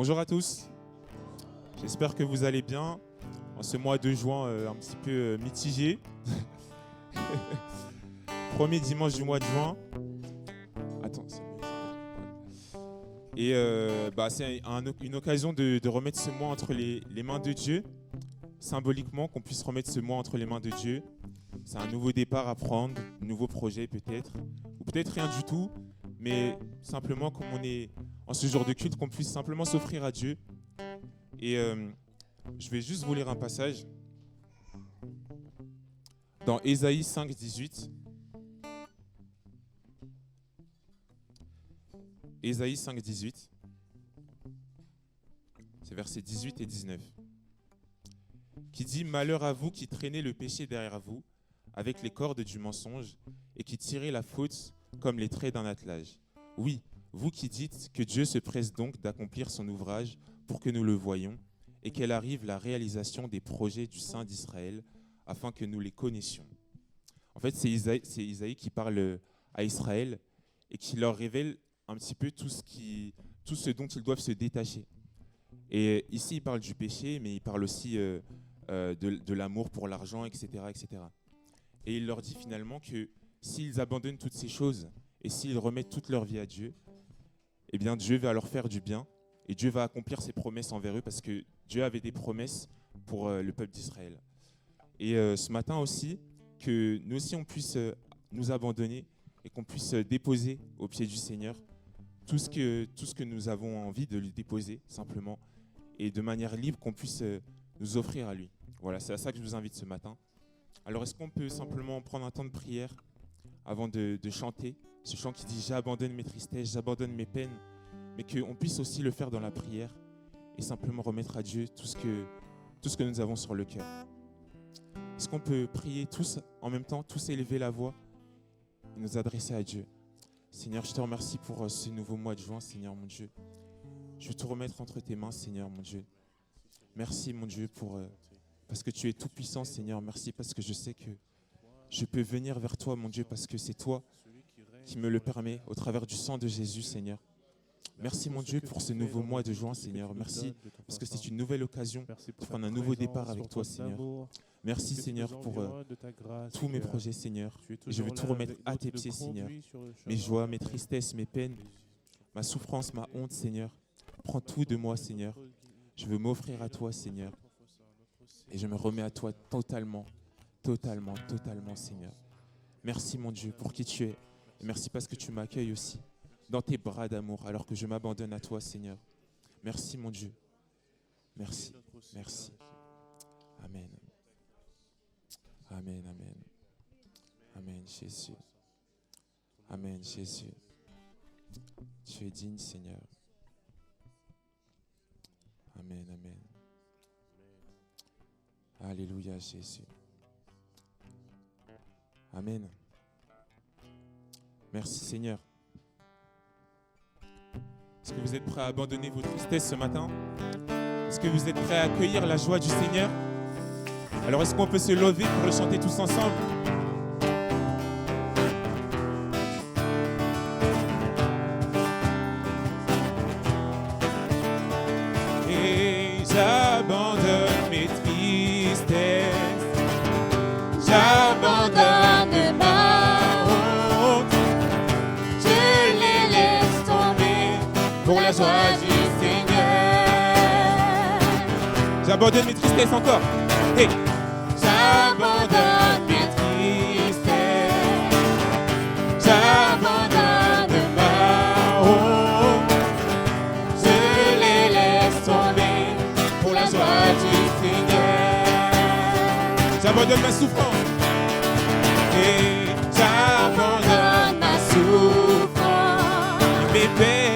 Bonjour à tous, j'espère que vous allez bien en ce mois de juin un petit peu mitigé. Premier dimanche du mois de juin. Attends, c'est mieux. Et c'est une occasion de remettre ce mois entre les mains de Dieu, symboliquement qu'on puisse remettre ce mois entre les mains de Dieu. C'est un nouveau départ à prendre, un nouveau projet peut-être, ou peut-être rien du tout, mais simplement comme on est en ce jour de culte, qu'on puisse simplement s'offrir à Dieu. Et je vais juste vous lire un passage dans Ésaïe 5, 18. Ésaïe 5, 18. C'est versets 18 et 19. Qui dit « Malheur à vous qui traînez le péché derrière vous, avec les cordes du mensonge, et qui tirez la faute comme les traits d'un attelage. Oui, vous qui dites que Dieu se presse donc d'accomplir son ouvrage pour que nous le voyions, et qu'elle arrive la réalisation des projets du Saint d'Israël, afin que nous les connaissions. » En fait, c'est Isaïe qui parle à Israël et qui leur révèle un petit peu tout ce dont ils doivent se détacher. Et ici, il parle du péché, mais il parle aussi de l'amour pour l'argent, etc., etc. Et il leur dit finalement que s'ils abandonnent toutes ces choses et s'ils remettent toute leur vie à Dieu, eh bien Dieu va leur faire du bien et Dieu va accomplir ses promesses envers eux parce que Dieu avait des promesses pour le peuple d'Israël. Et ce matin aussi, que nous aussi on puisse nous abandonner et qu'on puisse déposer au pied du Seigneur tout ce que nous avons envie de lui déposer simplement et de manière libre qu'on puisse nous offrir à lui. Voilà, c'est à ça que je vous invite ce matin. Alors est-ce qu'on peut simplement prendre un temps de prière avant de chanter ce chant qui dit « J'abandonne mes tristesses, j'abandonne mes peines », mais qu'on puisse aussi le faire dans la prière et simplement remettre à Dieu tout ce que nous avons sur le cœur. Est-ce qu'on peut prier tous en même temps, tous élever la voix et nous adresser à Dieu? Seigneur, je te remercie pour ce nouveau mois de juin, Seigneur mon Dieu. Je veux tout remettre entre tes mains, Seigneur mon Dieu. Merci mon Dieu parce que tu es tout puissant, Seigneur. Merci parce que je sais que je peux venir vers toi, mon Dieu, parce que c'est toi qui me le permet au travers du sang de Jésus, Seigneur. Merci mon Dieu pour ce nouveau mois de juin, Seigneur. Merci parce que c'est une nouvelle occasion de prendre un nouveau départ avec toi, Seigneur. Merci Seigneur pour tous mes projets, Seigneur. Et je veux tout remettre à tes pieds, Seigneur. Mes joies, mes tristesses, mes peines, ma souffrance, ma honte, Seigneur. Prends tout de moi, Seigneur. Je veux m'offrir à toi, Seigneur. Et je me remets à toi totalement, totalement, totalement, Seigneur. Merci mon Dieu pour qui tu es. Et merci parce que tu m'accueilles aussi dans tes bras d'amour alors que je m'abandonne à toi, Seigneur. Merci mon Dieu. Merci, merci. Amen. Amen, amen. Amen, Jésus. Amen, Jésus. Tu es digne, Seigneur. Amen, amen. Alléluia, Jésus. Amen. Merci, Seigneur. Est-ce que vous êtes prêts à abandonner vos tristesses ce matin? Est-ce que vous êtes prêts à accueillir la joie du Seigneur? Alors, est-ce qu'on peut se lever pour le chanter tous ensemble? Et j'abandonne mes tristesses, j'abandonne ma honte, je les laisse tomber pour la joie du Seigneur. J'abandonne mes tristesses encore. Hey. J'abandonne mes tristesses, j'abandonne ma honte, je les laisse tomber pour la joie du Seigneur. J'abandonne ma souffrance et j'abandonne ma souffrance et mes peines.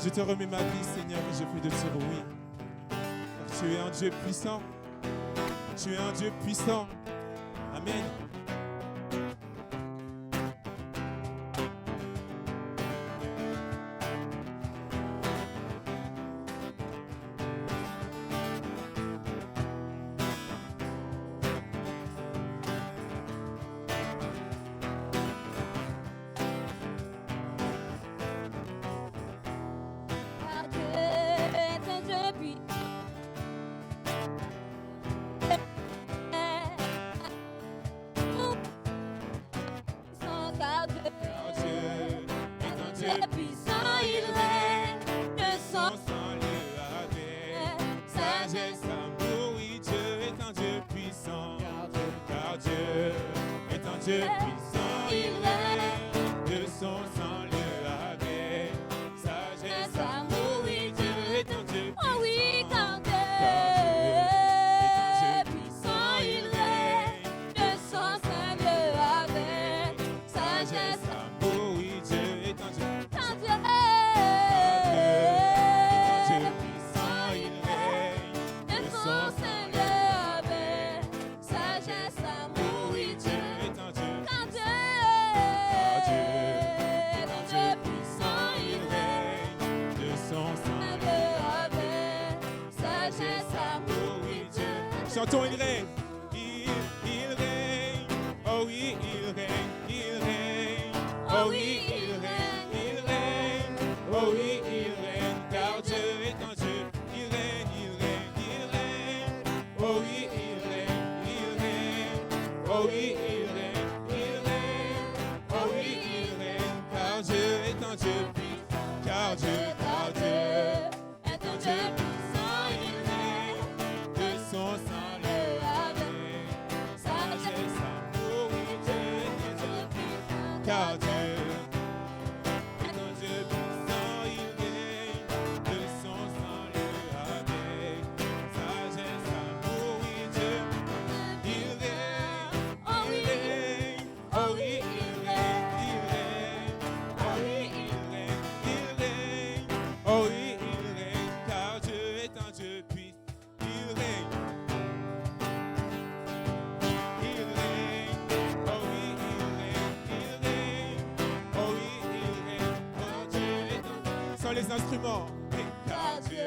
Je te remets ma vie, Seigneur, et je prie de dire oui. Car tu es un Dieu puissant. Tu es un Dieu puissant. Amen. Dieu puissant, il règne de son sang le avec sagesse, amour, oui, Dieu est un Dieu puissant. Oh oui, car Dieu est un Dieu puissant, il règne de son sang le avec sagesse, amour, oui, Dieu est un Dieu. Car Dieu est un Dieu puissant, il règne de son sang le avec sagesse, amour, oui, Dieu. Chantons, il règne, il règne, oh oui, il règne, oh oui, il règne, oh oui, il règne, car Dieu est un Dieu, il règne, oh oui, il règne, oh oui, il règne, oh oui, il règne, car Dieu est un Dieu, car Dieu est un Dieu puissant, il règne de son sang. Car Dieu est un Dieu puissant, il règne de son sang le avec sagesse, amour, oui, Dieu, il règne, oh oui, oh oui, il règne, oh oui, il règne, oh oui, il règne, car Dieu est un Dieu puissant, il règne. Les instruments, car Dieu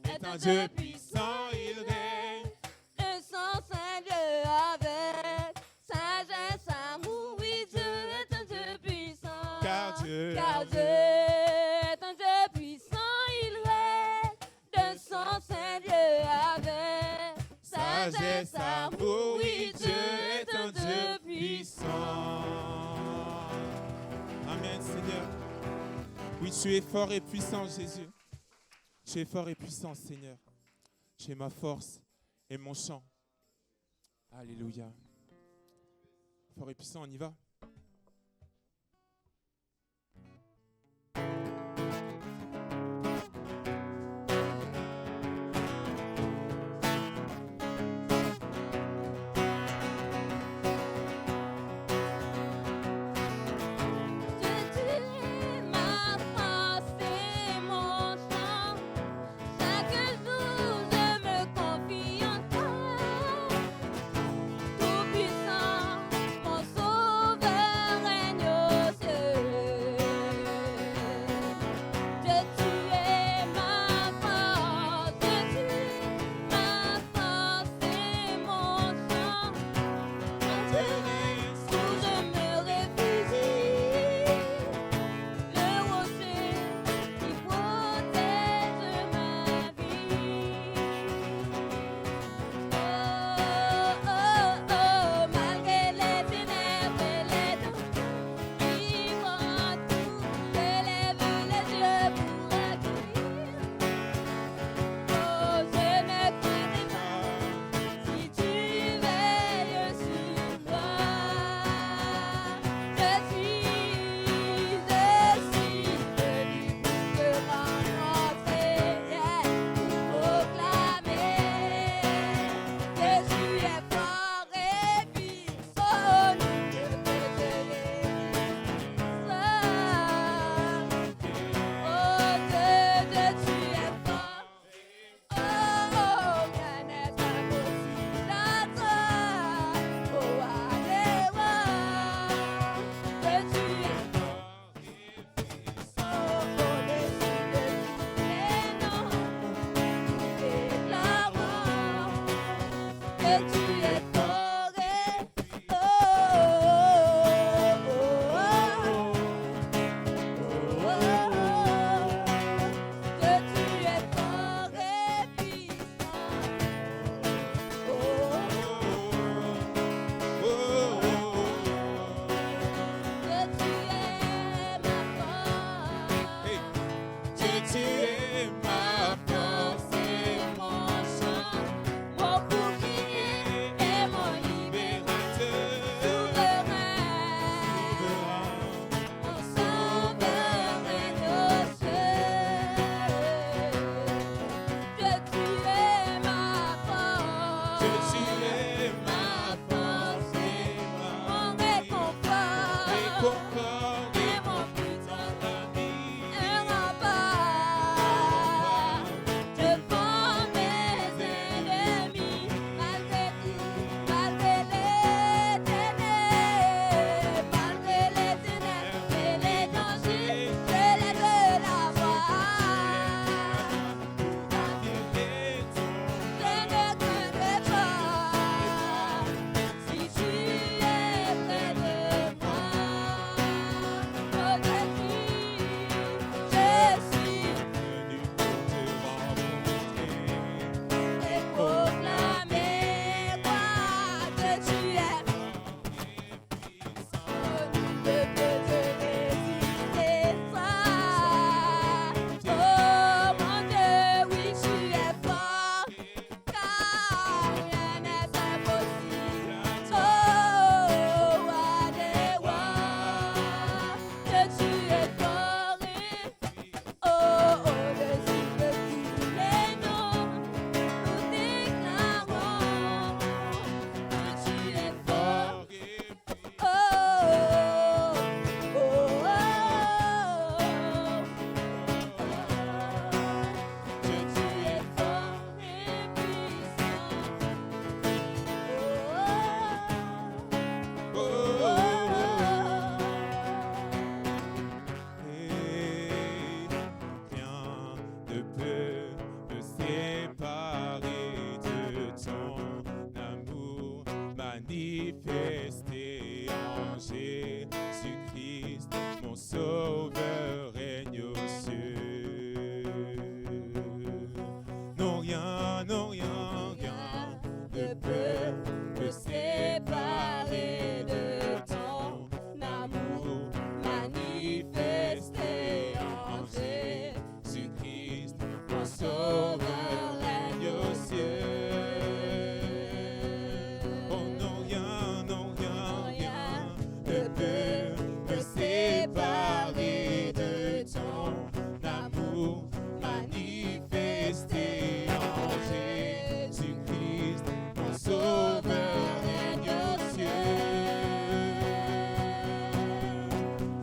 est un Dieu puissant, il règne de son Saint-Dieu avec sagesse, amour, oui, Dieu est un Dieu puissant, car Dieu est un Dieu puissant, il règne de son Saint-Dieu avec sagesse, amour, oui, Dieu est un Dieu puissant. Amen, Seigneur. Oui, tu es fort et puissant, Jésus. Tu es fort et puissant, Seigneur. Tu es ma force et mon chant. Alléluia. Fort et puissant, on y va. Tout puissant, mon sauveur. séparer de ton amour manifesté en Jésus-Christ, mon sauveur règne aux cieux. Non, rien ne peut me séparer de ton amour manifesté en Jésus-Christ, mon sauveur règne aux cieux. Oh non, rien ne peut me séparer de ton amour manifesté en Jésus-Christ, mon sauveur règne aux cieux.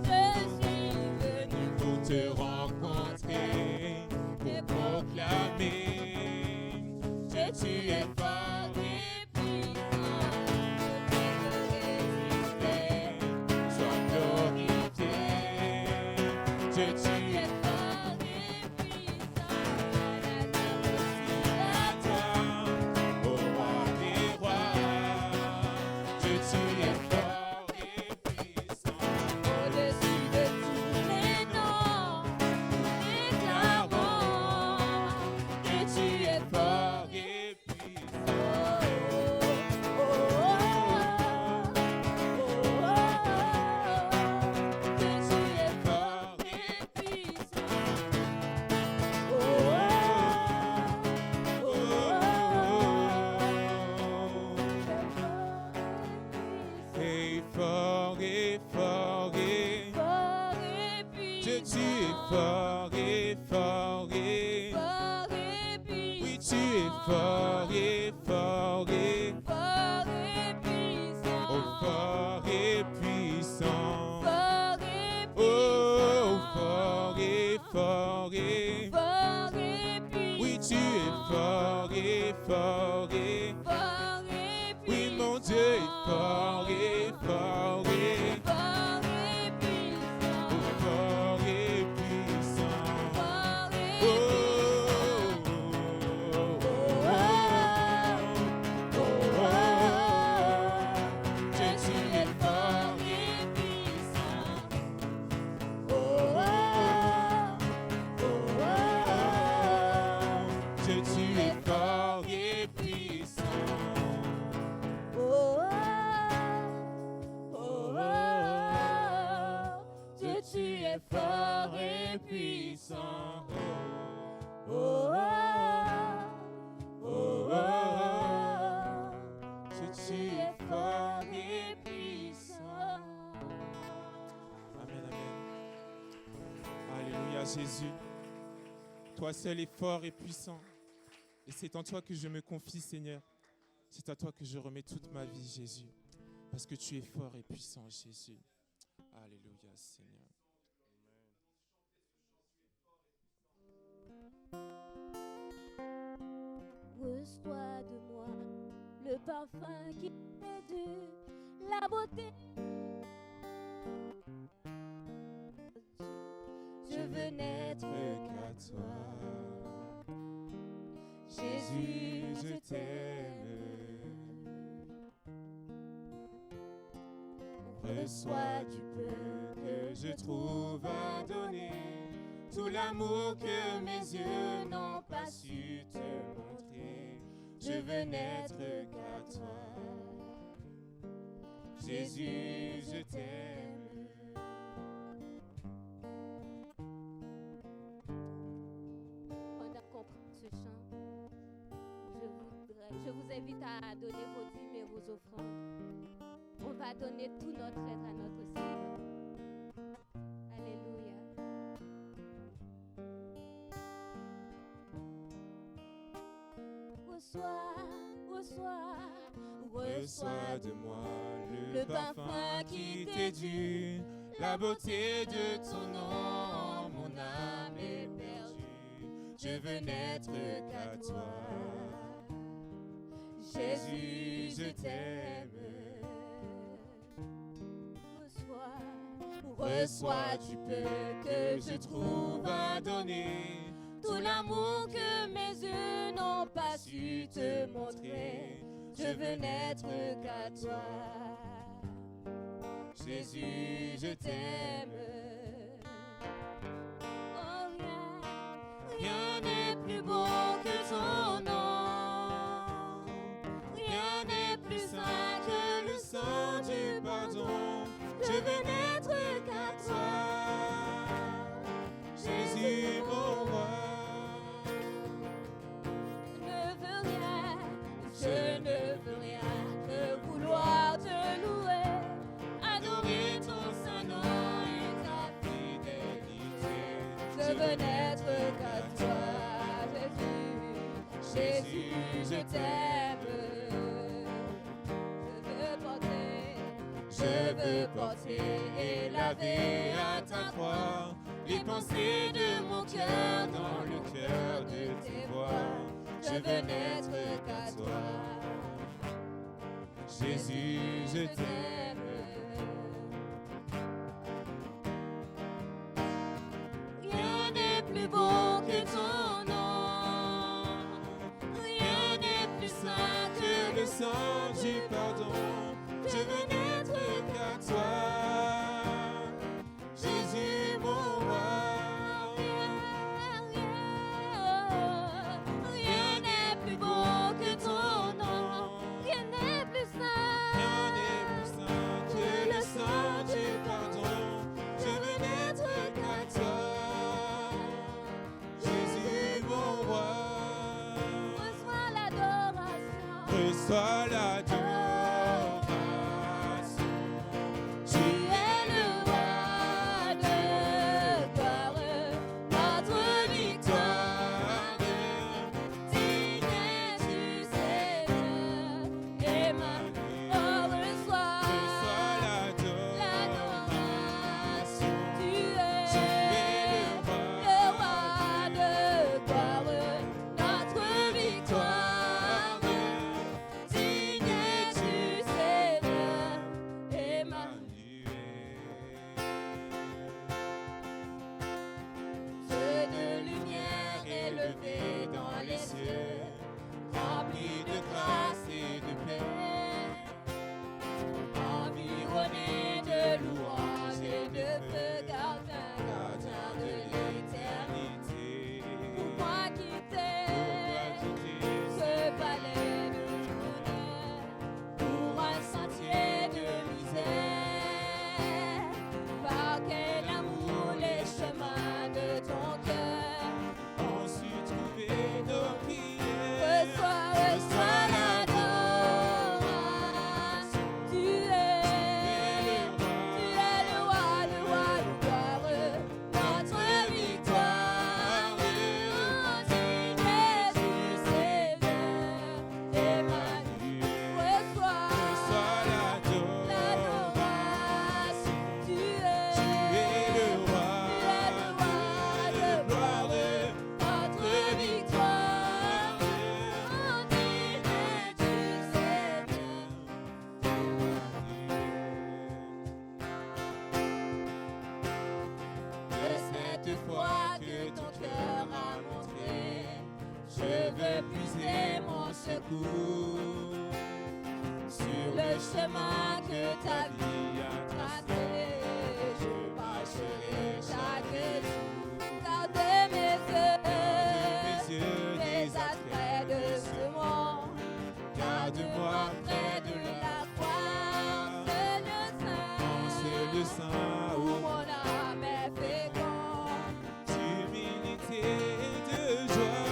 Je suis venu pour te rencontrer, pour proclamer que tu es fort et puissant. Je peux te résister, sois glorifié. Que tu es fort et puissant. À toi, ô roi des rois, que tu es fort et puissant. Au-dessus de tous les noms, déclarons que tu es fort et puissant. Oh, oh, que tu es fort et puissant. Et fort et fort et que tu es fort et fort et oui tu es fort et fort et oh fort et puissant. Oh fort et fort et oui tu es fort et fort et oui mon Dieu est fort et fort et oh fort et puissant. Oh, que tu es fort et puissant. Que tu es fort et puissant. Que tu es fort et puissant. Que tu es fort et puissant. Amen, amen. Alléluia, Jésus. Toi seul est fort et puissant. Et c'est en toi que je me confie, Seigneur. C'est à toi que je remets toute ma vie, Jésus. Parce que tu es fort et puissant, Jésus. Alléluia, Seigneur. Reçois de moi le parfum qui est dû, la beauté. Je veux n'être qu'à toi. Jésus, je t'aime. Reçois du peu que je trouve à donner, tout l'amour que mes yeux n'ont pas su te montrer. Je veux n'être qu'à toi. Jésus, je t'aime. Pendant qu'on prend ce chant, je vous invite à donner vos dîmes et vos offrandes. On va donner tout notre être à notre Seigneur. Alléluia. Reçois de moi le parfum qui t'est dû, la beauté de ton nom, mon âme est perdue. Je veux n'être qu'à toi. Jésus, je t'aime. Reçois du peu que je trouve à donner, tout l'amour que mes yeux n'ont su te montrer. Je veux n'être qu'à toi. Jésus, je t'aime. Oh, rien n'est plus beau que ton nom. Rien n'est plus saint que le sang du pardon. Je veux n'être qu'à toi. Jésus, mon roi. Je ne veux rien que vouloir te louer, adorer ton saint nom et ta fidélité. Je veux n'être qu'à toi, Jésus. Jésus, je t'aime. Je veux porter et laver à ta croix les pensées de mon cœur dans le cœur de tes voix. Je veux n'être qu'à toi. Jésus, je t'aime. Rien n'est plus beau que ton nom. Rien n'est plus saint que le sang du pardon. Je veux n'être qu'à toi. Jésus, mon roi. Rien n'est plus beau que ton nom. Rien n'est plus saint. Rien n'est plus saint que le sang du pardon. Je veux n'être qu'à toi. Jésus, mon roi. Reçois l'adoration. Reçois l'adoration. Sur le chemin que ta vie a tracé, je marcherai chaque jour. Garde mes yeux des attraits de ce monde. Garde-moi près de la croix, c'est le sein où mon âme est féconde. D'humilité et de joie.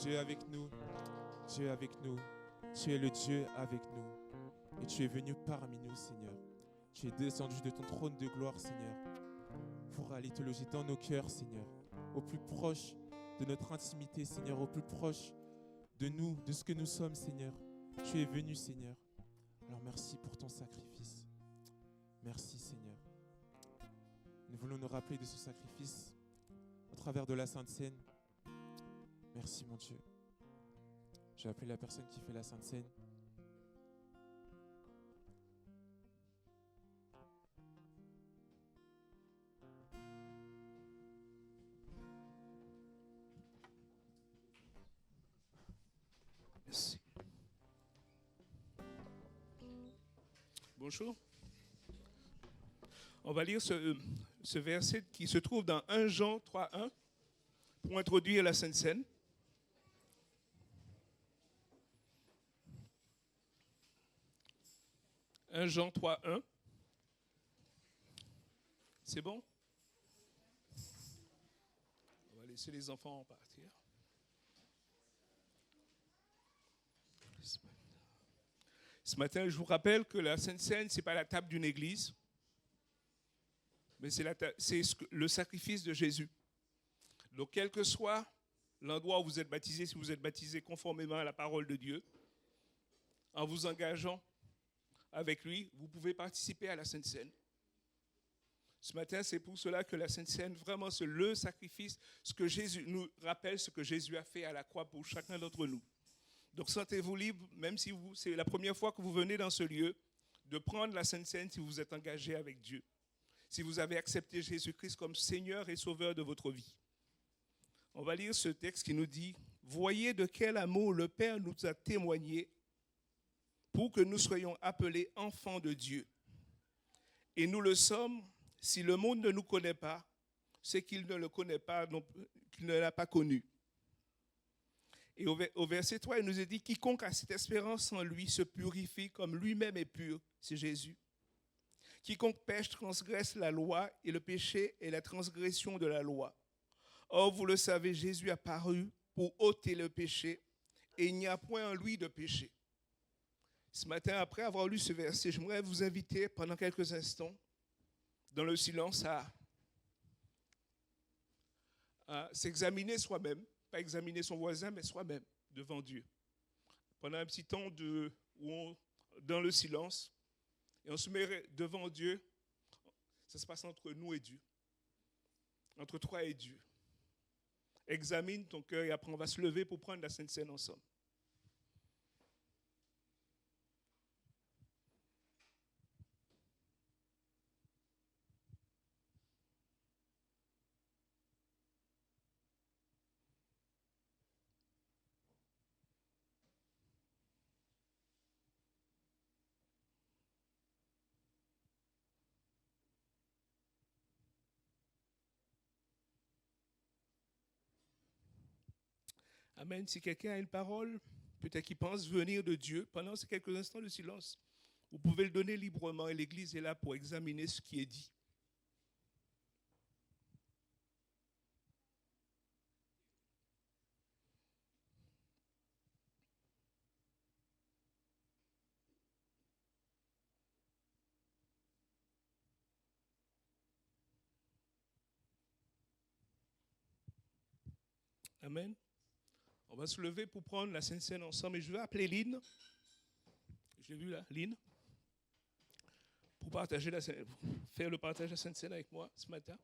Dieu est avec nous. Dieu est avec nous. Tu es le Dieu avec nous. Et tu es venu parmi nous, Seigneur. Tu es descendu de ton trône de gloire, Seigneur, pour aller te loger dans nos cœurs, Seigneur, au plus proche de notre intimité, Seigneur, au plus proche de nous, de ce que nous sommes, Seigneur. Tu es venu, Seigneur. Alors merci pour ton sacrifice. Merci, Seigneur. Nous voulons nous rappeler de ce sacrifice au travers de la Sainte Seine. Merci, mon Dieu. Je vais appeler la personne qui fait la Sainte Seine. Merci. Bonjour. On va lire ce verset qui se trouve dans 1 Jean 3:1 pour introduire la Sainte Seine. « 1 Jean 3:1. C'est bon? On va laisser les enfants partir. Ce matin, je vous rappelle que la Sainte Seine, ce n'est pas la table d'une église, mais c'est le sacrifice de Jésus. Donc, quel que soit l'endroit où vous êtes baptisé, si vous êtes baptisé conformément à la parole de Dieu, en vous engageant avec lui, vous pouvez participer à la Sainte Seine. Ce matin, c'est pour cela que la Sainte Seine, vraiment, c'est le sacrifice, ce que Jésus nous rappelle, ce que Jésus a fait à la croix pour chacun d'entre nous. Donc, sentez-vous libre, même si c'est la première fois que vous venez dans ce lieu, de prendre la Sainte Seine si vous êtes engagé avec Dieu, si vous avez accepté Jésus-Christ comme Seigneur et Sauveur de votre vie. On va lire ce texte qui nous dit « Voyez de quel amour le Père nous a témoigné pour que nous soyons appelés enfants de Dieu. Et nous le sommes, si le monde ne nous connaît pas, c'est qu'il ne le connaît pas, qu'il ne l'a pas connu. » Et au verset 3, il nous est dit « Quiconque a cette espérance en lui se purifie comme lui-même est pur. » C'est Jésus. « Quiconque pêche transgresse la loi, et le péché est la transgression de la loi. Or, vous le savez, Jésus a paru pour ôter le péché, et il n'y a point en lui de péché. » Ce matin, après avoir lu ce verset, j'aimerais vous inviter pendant quelques instants, dans le silence, à s'examiner soi-même, pas examiner son voisin, mais soi-même, devant Dieu. Pendant un petit temps dans le silence, et on se met devant Dieu, ça se passe entre nous et Dieu, entre toi et Dieu. Examine ton cœur et après on va se lever pour prendre la Sainte Seine ensemble. Amen. Si quelqu'un a une parole, peut-être qu'il pense venir de Dieu, pendant ces quelques instants de silence, vous pouvez le donner librement et l'Église est là pour examiner ce qui est dit. Amen. On va se lever pour prendre la Sainte Seine ensemble et je vais appeler Lynn. Je l'ai vu là, Lynn, pour faire le partage de la Sainte Seine avec moi ce matin.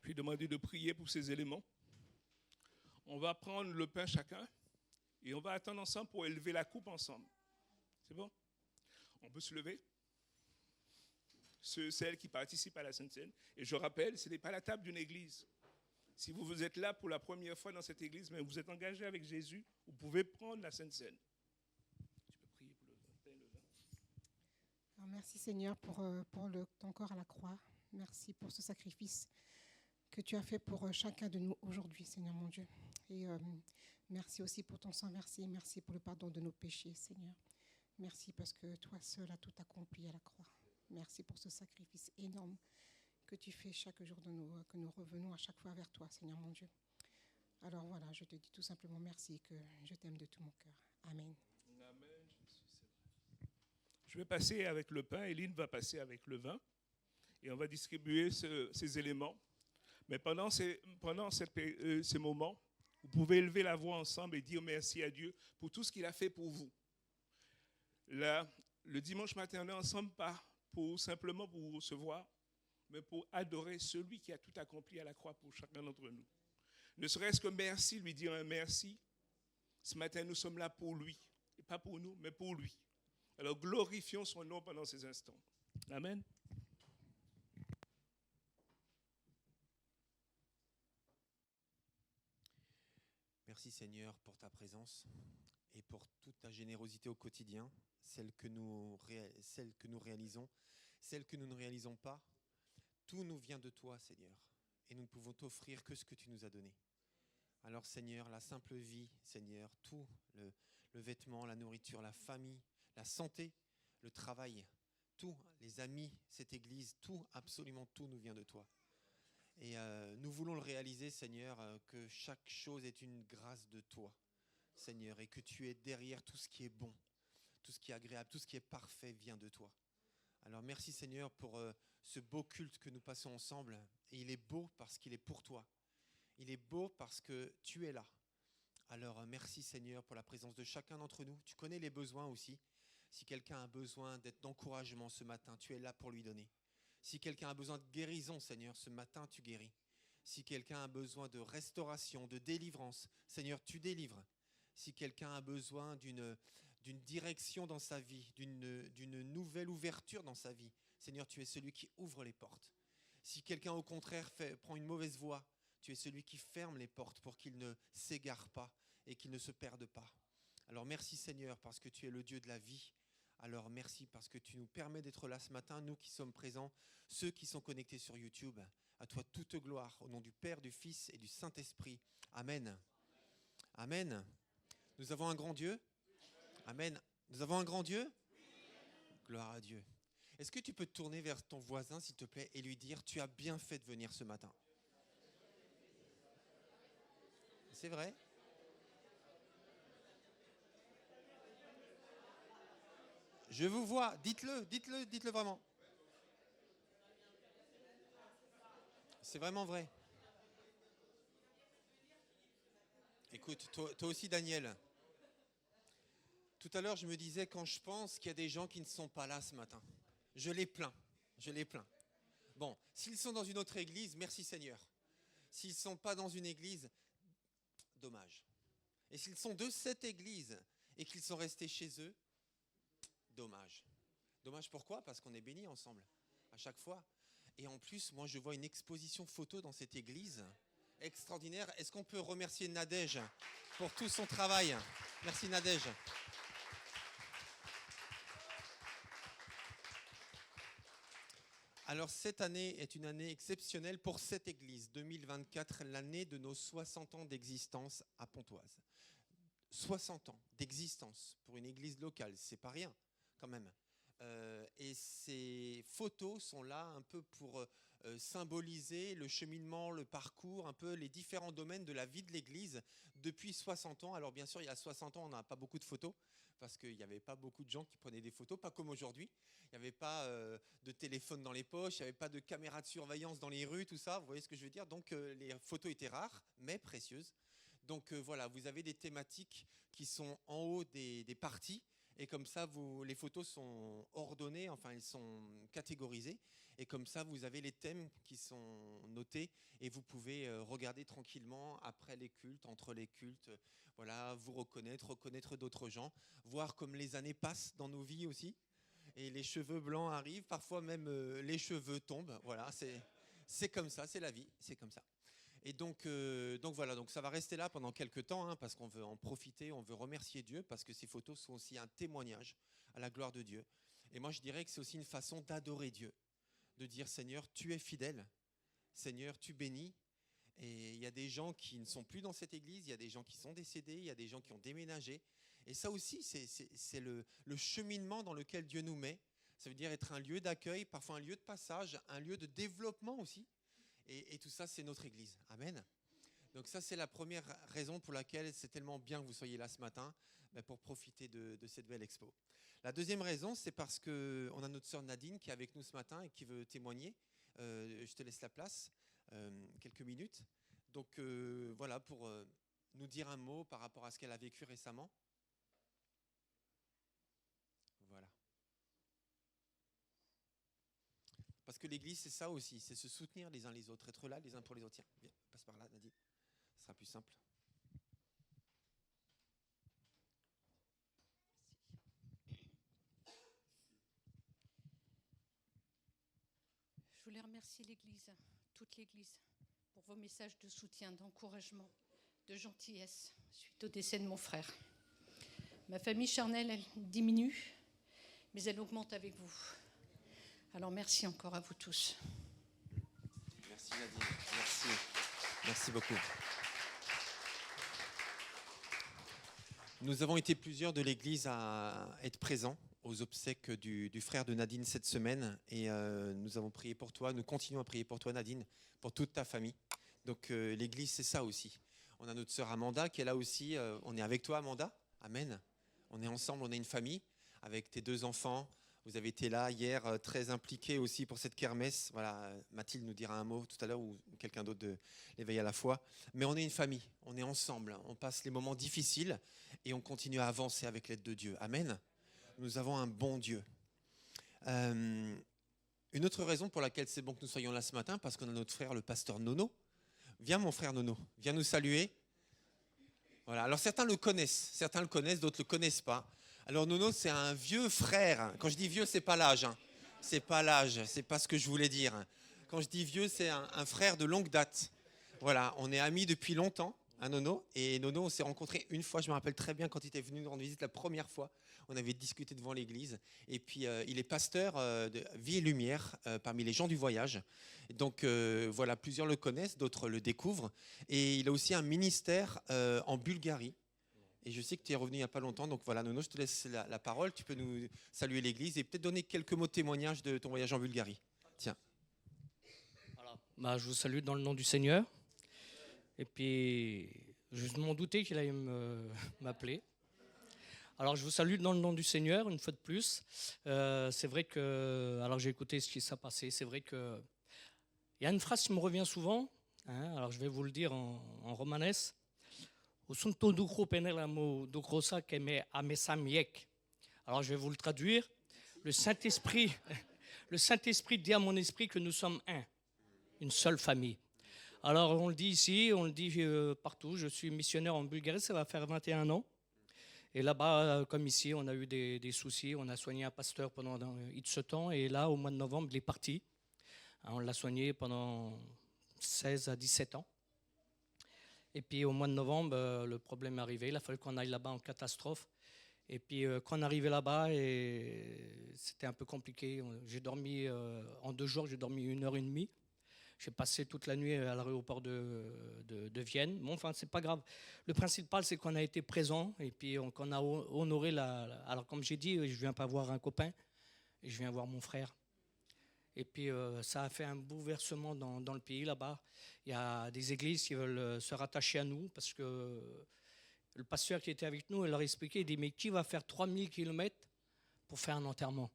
Je lui ai demandé de prier pour ces éléments. On va prendre le pain chacun et on va attendre ensemble pour élever la coupe ensemble. C'est bon? On peut se lever. Celles qui participent à la Sainte Seine. Et je rappelle, ce n'est pas la table d'une église. Si vous êtes là pour la première fois dans cette église, mais vous êtes engagé avec Jésus, vous pouvez prendre la Sainte Seine. Tu peux prier pour le pain et le vin. Alors, merci Seigneur pour ton corps à la croix. Merci pour ce sacrifice que tu as fait pour chacun de nous aujourd'hui, Seigneur mon Dieu. Et merci aussi pour ton sang, merci pour le pardon de nos péchés, Seigneur. Merci parce que toi seul as tout accompli à la croix. Merci pour ce sacrifice énorme que tu fais chaque jour que nous revenons à chaque fois vers toi, Seigneur mon Dieu. Alors voilà, je te dis tout simplement merci, que je t'aime de tout mon cœur. Amen. Amen. Je vais passer avec le pain, Eline va passer avec le vin, et on va distribuer ces éléments. Mais pendant ces moments, vous pouvez élever la voix ensemble et dire merci à Dieu pour tout ce qu'il a fait pour vous. Là, le dimanche matin, on est ensemble pas simplement pour vous recevoir, mais pour adorer celui qui a tout accompli à la croix pour chacun d'entre nous. Ne serait-ce que merci, lui dire un merci. Ce matin, nous sommes là pour lui. Et pas pour nous, mais pour lui. Alors glorifions son nom pendant ces instants. Amen. Merci Seigneur pour ta présence et pour toute ta générosité au quotidien, celle que nous réalisons, celle que nous ne réalisons pas. Tout nous vient de toi, Seigneur, et nous ne pouvons t'offrir que ce que tu nous as donné. Alors Seigneur, la simple vie, Seigneur, tout, le vêtement, la nourriture, la famille, la santé, le travail, tout, les amis, cette église, tout, absolument tout nous vient de toi. Et nous voulons le réaliser, Seigneur, que chaque chose est une grâce de toi, Seigneur, et que tu es derrière tout ce qui est bon, tout ce qui est agréable, tout ce qui est parfait vient de toi. Alors merci Seigneur pour ce beau culte que nous passons ensemble. Et il est beau parce qu'il est pour toi. Il est beau parce que tu es là. Alors merci Seigneur pour la présence de chacun d'entre nous. Tu connais les besoins aussi. Si quelqu'un a besoin d'encouragement ce matin, tu es là pour lui donner. Si quelqu'un a besoin de guérison, Seigneur, ce matin tu guéris. Si quelqu'un a besoin de restauration, de délivrance, Seigneur, tu délivres. Si quelqu'un a besoin d'une direction dans sa vie, d'une nouvelle ouverture dans sa vie, Seigneur, tu es celui qui ouvre les portes. Si quelqu'un, au contraire, prend une mauvaise voie, tu es celui qui ferme les portes pour qu'il ne s'égare pas et qu'il ne se perde pas. Alors merci Seigneur parce que tu es le Dieu de la vie. Alors merci parce que tu nous permets d'être là ce matin, nous qui sommes présents, ceux qui sont connectés sur YouTube. À toi toute gloire, au nom du Père, du Fils et du Saint-Esprit. Amen. Amen. Nous avons un grand Dieu. Amen. Nous avons un grand Dieu. Gloire à Dieu. Est-ce que tu peux te tourner vers ton voisin, s'il te plaît, et lui dire « Tu as bien fait de venir ce matin ». C'est vrai ? Je vous vois. Dites-le vraiment. C'est vraiment vrai. Écoute, toi aussi, Daniel. Tout à l'heure, je me disais, quand je pense qu'il y a des gens qui ne sont pas là ce matin, je les plains. Bon, s'ils sont dans une autre église, merci Seigneur. S'ils ne sont pas dans une église, dommage. Et s'ils sont de cette église et qu'ils sont restés chez eux, dommage. Dommage pourquoi ? Parce qu'on est bénis ensemble, à chaque fois. Et en plus, moi, je vois une exposition photo dans cette église extraordinaire. Est-ce qu'on peut remercier Nadège pour tout son travail ? Merci Nadège. Alors cette année est une année exceptionnelle pour cette église. 2024, l'année de nos 60 ans d'existence à Pontoise. 60 ans d'existence pour une église locale, c'est pas rien quand même. Et ces photos sont là un peu pour symboliser le cheminement, le parcours, un peu les différents domaines de la vie de l'église depuis 60 ans. Alors bien sûr, il y a 60 ans, on n'a pas beaucoup de photos parce qu'il n'y avait pas beaucoup de gens qui prenaient des photos, pas comme aujourd'hui. Il n'y avait pas de téléphone dans les poches, il n'y avait pas de caméra de surveillance dans les rues, tout ça, vous voyez ce que je veux dire ? Donc les photos étaient rares, mais précieuses. Donc voilà, vous avez des thématiques qui sont en haut des parties. Et comme ça, les photos sont ordonnées, enfin elles sont catégorisées. Et comme ça, vous avez les thèmes qui sont notés et vous pouvez regarder tranquillement après les cultes, entre les cultes, voilà, vous reconnaître d'autres gens, voir comme les années passent dans nos vies aussi. Et les cheveux blancs arrivent, parfois même les cheveux tombent. Voilà, c'est comme ça, c'est la vie, c'est comme ça. Et donc voilà, donc ça va rester là pendant quelques temps, hein, parce qu'on veut en profiter, on veut remercier Dieu, parce que ces photos sont aussi un témoignage à la gloire de Dieu. Et moi, je dirais que c'est aussi une façon d'adorer Dieu, de dire Seigneur, tu es fidèle, Seigneur, tu bénis. Et il y a des gens qui ne sont plus dans cette église, il y a des gens qui sont décédés, il y a des gens qui ont déménagé. Et ça aussi, c'est le cheminement dans lequel Dieu nous met. Ça veut dire être un lieu d'accueil, parfois un lieu de passage, un lieu de développement aussi. Et tout ça, c'est notre Église. Amen. Donc ça, c'est la première raison pour laquelle c'est tellement bien que vous soyez là ce matin, pour profiter de cette belle expo. La deuxième raison, c'est parce qu'on a notre sœur Nadine qui est avec nous ce matin et qui veut témoigner. Je te laisse la place, quelques minutes. Donc voilà, pour nous dire un mot par rapport à ce qu'elle a vécu récemment. Voilà. Parce que l'Église, c'est ça aussi, c'est se soutenir les uns les autres, être là les uns pour les autres. Tiens, viens, passe par là, Nadine. Ce sera plus simple. Je voulais remercier l'Église, toute l'Église, pour vos messages de soutien, d'encouragement, de gentillesse suite au décès de mon frère. Ma famille charnelle, elle diminue, mais elle augmente avec vous. Alors merci encore à vous tous. Merci Nadine, merci. Merci beaucoup. Nous avons été plusieurs de l'Église à être présents aux obsèques du frère de Nadine cette semaine et nous avons prié pour toi, nous continuons à prier pour toi Nadine, pour toute ta famille. Donc l'Église c'est ça aussi. On a notre sœur Amanda qui est là aussi, on est avec toi Amanda, amen. On est ensemble, on est une famille avec tes 2 enfants. Vous avez été là hier, très impliqués aussi pour cette kermesse. Voilà, Mathilde nous dira un mot tout à l'heure ou quelqu'un d'autre de l'éveil à la foi. Mais on est une famille, on est ensemble, on passe les moments difficiles et on continue à avancer avec l'aide de Dieu. Amen. Nous avons un bon Dieu. Une autre raison pour laquelle c'est bon que nous soyons là ce matin, parce qu'on a notre frère, le pasteur Nono. Viens mon frère Nono, viens nous saluer. Voilà. Alors certains le connaissent, d'autres ne le connaissent pas. Alors Nono, c'est un vieux frère. Quand je dis vieux, c'est pas l'âge. C'est pas l'âge, c'est pas ce que je voulais dire. Quand je dis vieux, c'est un frère de longue date. Voilà, on est amis depuis longtemps, Nono. Et Nono, on s'est rencontrés une fois, je me rappelle très bien quand il était venu nous rendre visite la première fois. On avait discuté devant l'église. Et puis, il est pasteur de Vie et Lumière parmi les gens du voyage. Donc, voilà, plusieurs le connaissent, d'autres le découvrent. Et il a aussi un ministère en Bulgarie. Et je sais que tu es revenu il n'y a pas longtemps. Donc, voilà, Nono, je te laisse la parole. Tu peux nous saluer l'église et peut-être donner quelques mots de témoignage de ton voyage en Bulgarie. Tiens. Voilà. Je vous salue dans le nom du Seigneur. Et puis, je m'en doutais qu'il allait m'appeler. Alors, je vous salue dans le nom du Seigneur, une fois de plus. C'est vrai que, alors j'ai écouté ce qui s'est passé, c'est vrai que il y a une phrase qui me revient souvent, alors je vais vous le dire en romanesque. Alors, je vais vous le traduire. Le Saint-Esprit dit à mon esprit que nous sommes un, une seule famille. Alors, on le dit ici, on le dit partout. Je suis missionnaire en Bulgarie, ça va faire 21 ans. Et là-bas, comme ici, on a eu des soucis. On a soigné un pasteur pendant ce temps. Et là, au mois de novembre, il est parti. On l'a soigné pendant 16 à 17 ans. Et puis, au mois de novembre, le problème est arrivé. Il a fallu qu'on aille là-bas en catastrophe. Et puis, quand on est arrivé là-bas, c'était un peu compliqué. J'ai dormi, en 2 jours, j'ai dormi 1h30. J'ai passé toute la nuit à l'aéroport de Vienne. Bon, enfin, c'est pas grave. Le principal, c'est qu'on a été présent et puis qu'on a honoré Alors, comme j'ai dit, je viens pas voir un copain, je viens voir mon frère. Et puis, ça a fait un bouleversement dans le pays là-bas. Il y a des églises qui veulent se rattacher à nous parce que le pasteur qui était avec nous, il leur expliquait, il dit, mais qui va faire 3000 km pour faire un enterrement?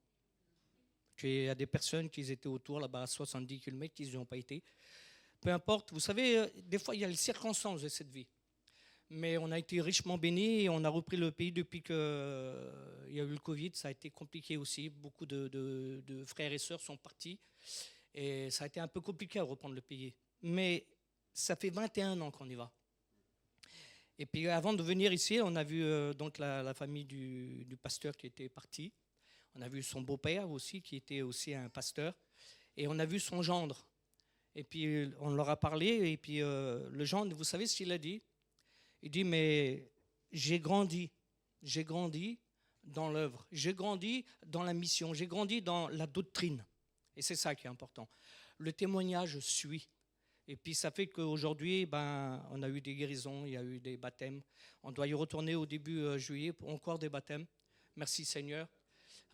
Il y a des personnes qui étaient autour là-bas à 70 km, qui n'y ont pas été. Peu importe, vous savez, des fois, il y a les circonstances de cette vie. Mais on a été richement bénis et on a repris le pays depuis qu'il y a eu le Covid. Ça a été compliqué aussi. Beaucoup de frères et sœurs sont partis. Et ça a été un peu compliqué à reprendre le pays. Mais ça fait 21 ans qu'on y va. Et puis avant de venir ici, on a vu donc la famille du pasteur qui était parti. On a vu son beau-père aussi, qui était aussi un pasteur. Et on a vu son gendre. Et puis, on leur a parlé. Et puis, le gendre, vous savez ce qu'il a dit? Il dit, mais j'ai grandi dans l'œuvre. J'ai grandi dans la mission. J'ai grandi dans la doctrine. Et c'est ça qui est important. Le témoignage suit. Et puis, ça fait qu'aujourd'hui, on a eu des guérisons, il y a eu des baptêmes. On doit y retourner au début juillet pour encore des baptêmes. Merci Seigneur.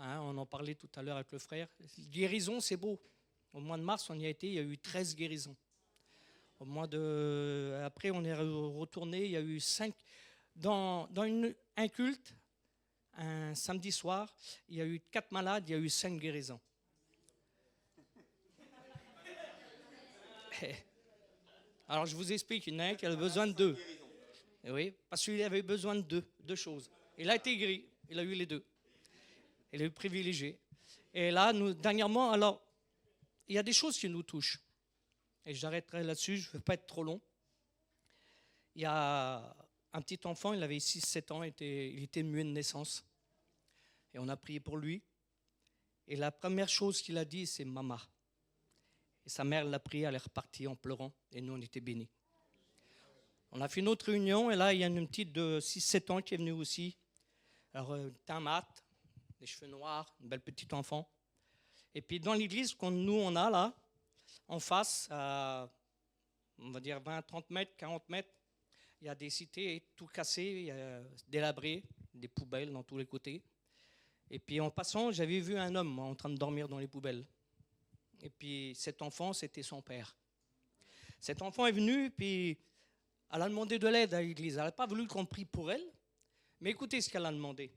Hein, on en parlait tout à l'heure avec le frère. Guérison, c'est beau. Au mois de mars, on y a été, il y a eu 13 guérisons. Après, on est retourné, il y a eu 5. Dans un culte, un samedi soir, il y a eu 4 malades, il y a eu 5 guérisons. Alors, je vous explique, il y en a un qui avait besoin de 2. Oui, parce qu'il avait besoin de deux choses. Il a été guéri, il a eu les 2. Il est privilégié. Et là, dernièrement, alors, il y a des choses qui nous touchent. Et j'arrêterai là-dessus, je ne veux pas être trop long. Il y a un petit enfant, il avait 6-7 ans, il était muet de naissance. Et on a prié pour lui. Et la première chose qu'il a dit, c'est « Maman ». Et sa mère l'a prié, elle est repartie en pleurant. Et nous, on était bénis. On a fait une autre réunion, et là, il y a une petite de 6-7 ans qui est venue aussi. Alors, teint mat, les cheveux noirs, une belle petite enfant. Et puis, dans l'église nous, on a là, en face, à, on va dire 20, 30 mètres, 40 mètres, il y a des cités tout cassées, délabrées, des poubelles dans tous les côtés. Et puis, en passant, j'avais vu un homme en train de dormir dans les poubelles. Et puis, cet enfant, c'était son père. Cet enfant est venu, puis elle a demandé de l'aide à l'église. Elle n'a pas voulu qu'on prie pour elle, mais écoutez ce qu'elle a demandé.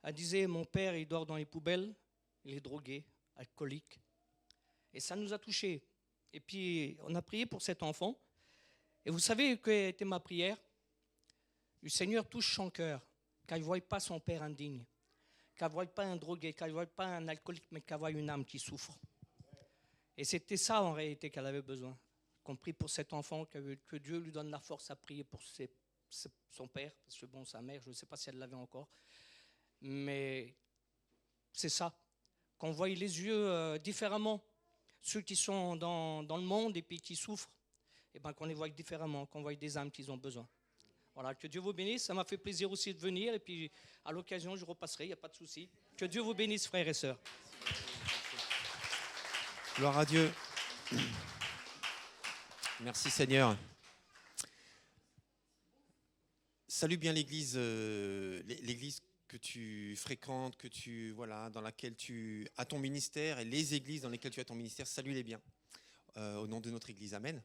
Elle disait, mon père, il dort dans les poubelles, il est drogué, alcoolique. Et ça nous a touchés. Et puis, on a prié pour cet enfant. Et vous savez quelle était ma prière? Le Seigneur touche son cœur, qu'il ne voie pas son père indigne, qu'il ne voie pas un drogué, qu'il ne voie pas un alcoolique, mais qu'il voie une âme qui souffre. Et c'était ça, en réalité, qu'elle avait besoin. Qu'on prie pour cet enfant, que Dieu lui donne la force à prier pour son père, parce que bon, sa mère, je ne sais pas si elle l'avait encore. Mais c'est ça, qu'on voie les yeux différemment. Ceux qui sont dans le monde et puis qui souffrent, et ben qu'on les voie différemment, qu'on voie des âmes qu'ils ont besoin. Voilà, que Dieu vous bénisse. Ça m'a fait plaisir aussi de venir. Et puis, à l'occasion, je repasserai, il n'y a pas de souci. Que Dieu vous bénisse, frères et sœurs. Gloire à Dieu. Merci Seigneur. Salue bien l'église, l'église que tu fréquentes, dans laquelle tu as ton ministère, et les églises dans lesquelles tu as ton ministère, salue-les bien. Au nom de notre église, amen.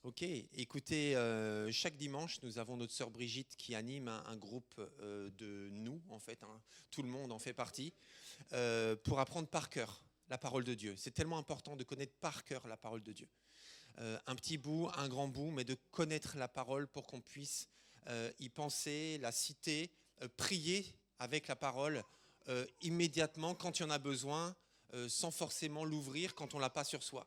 Ok, écoutez, chaque dimanche, nous avons notre sœur Brigitte qui anime un groupe de nous, en fait, hein, tout le monde en fait partie, pour apprendre par cœur la parole de Dieu. C'est tellement important de connaître par cœur la parole de Dieu. Un petit bout, un grand bout, mais de connaître la parole pour qu'on puisse y penser, la citer, prier avec la parole immédiatement quand il y en a besoin, sans forcément l'ouvrir quand on ne l'a pas sur soi.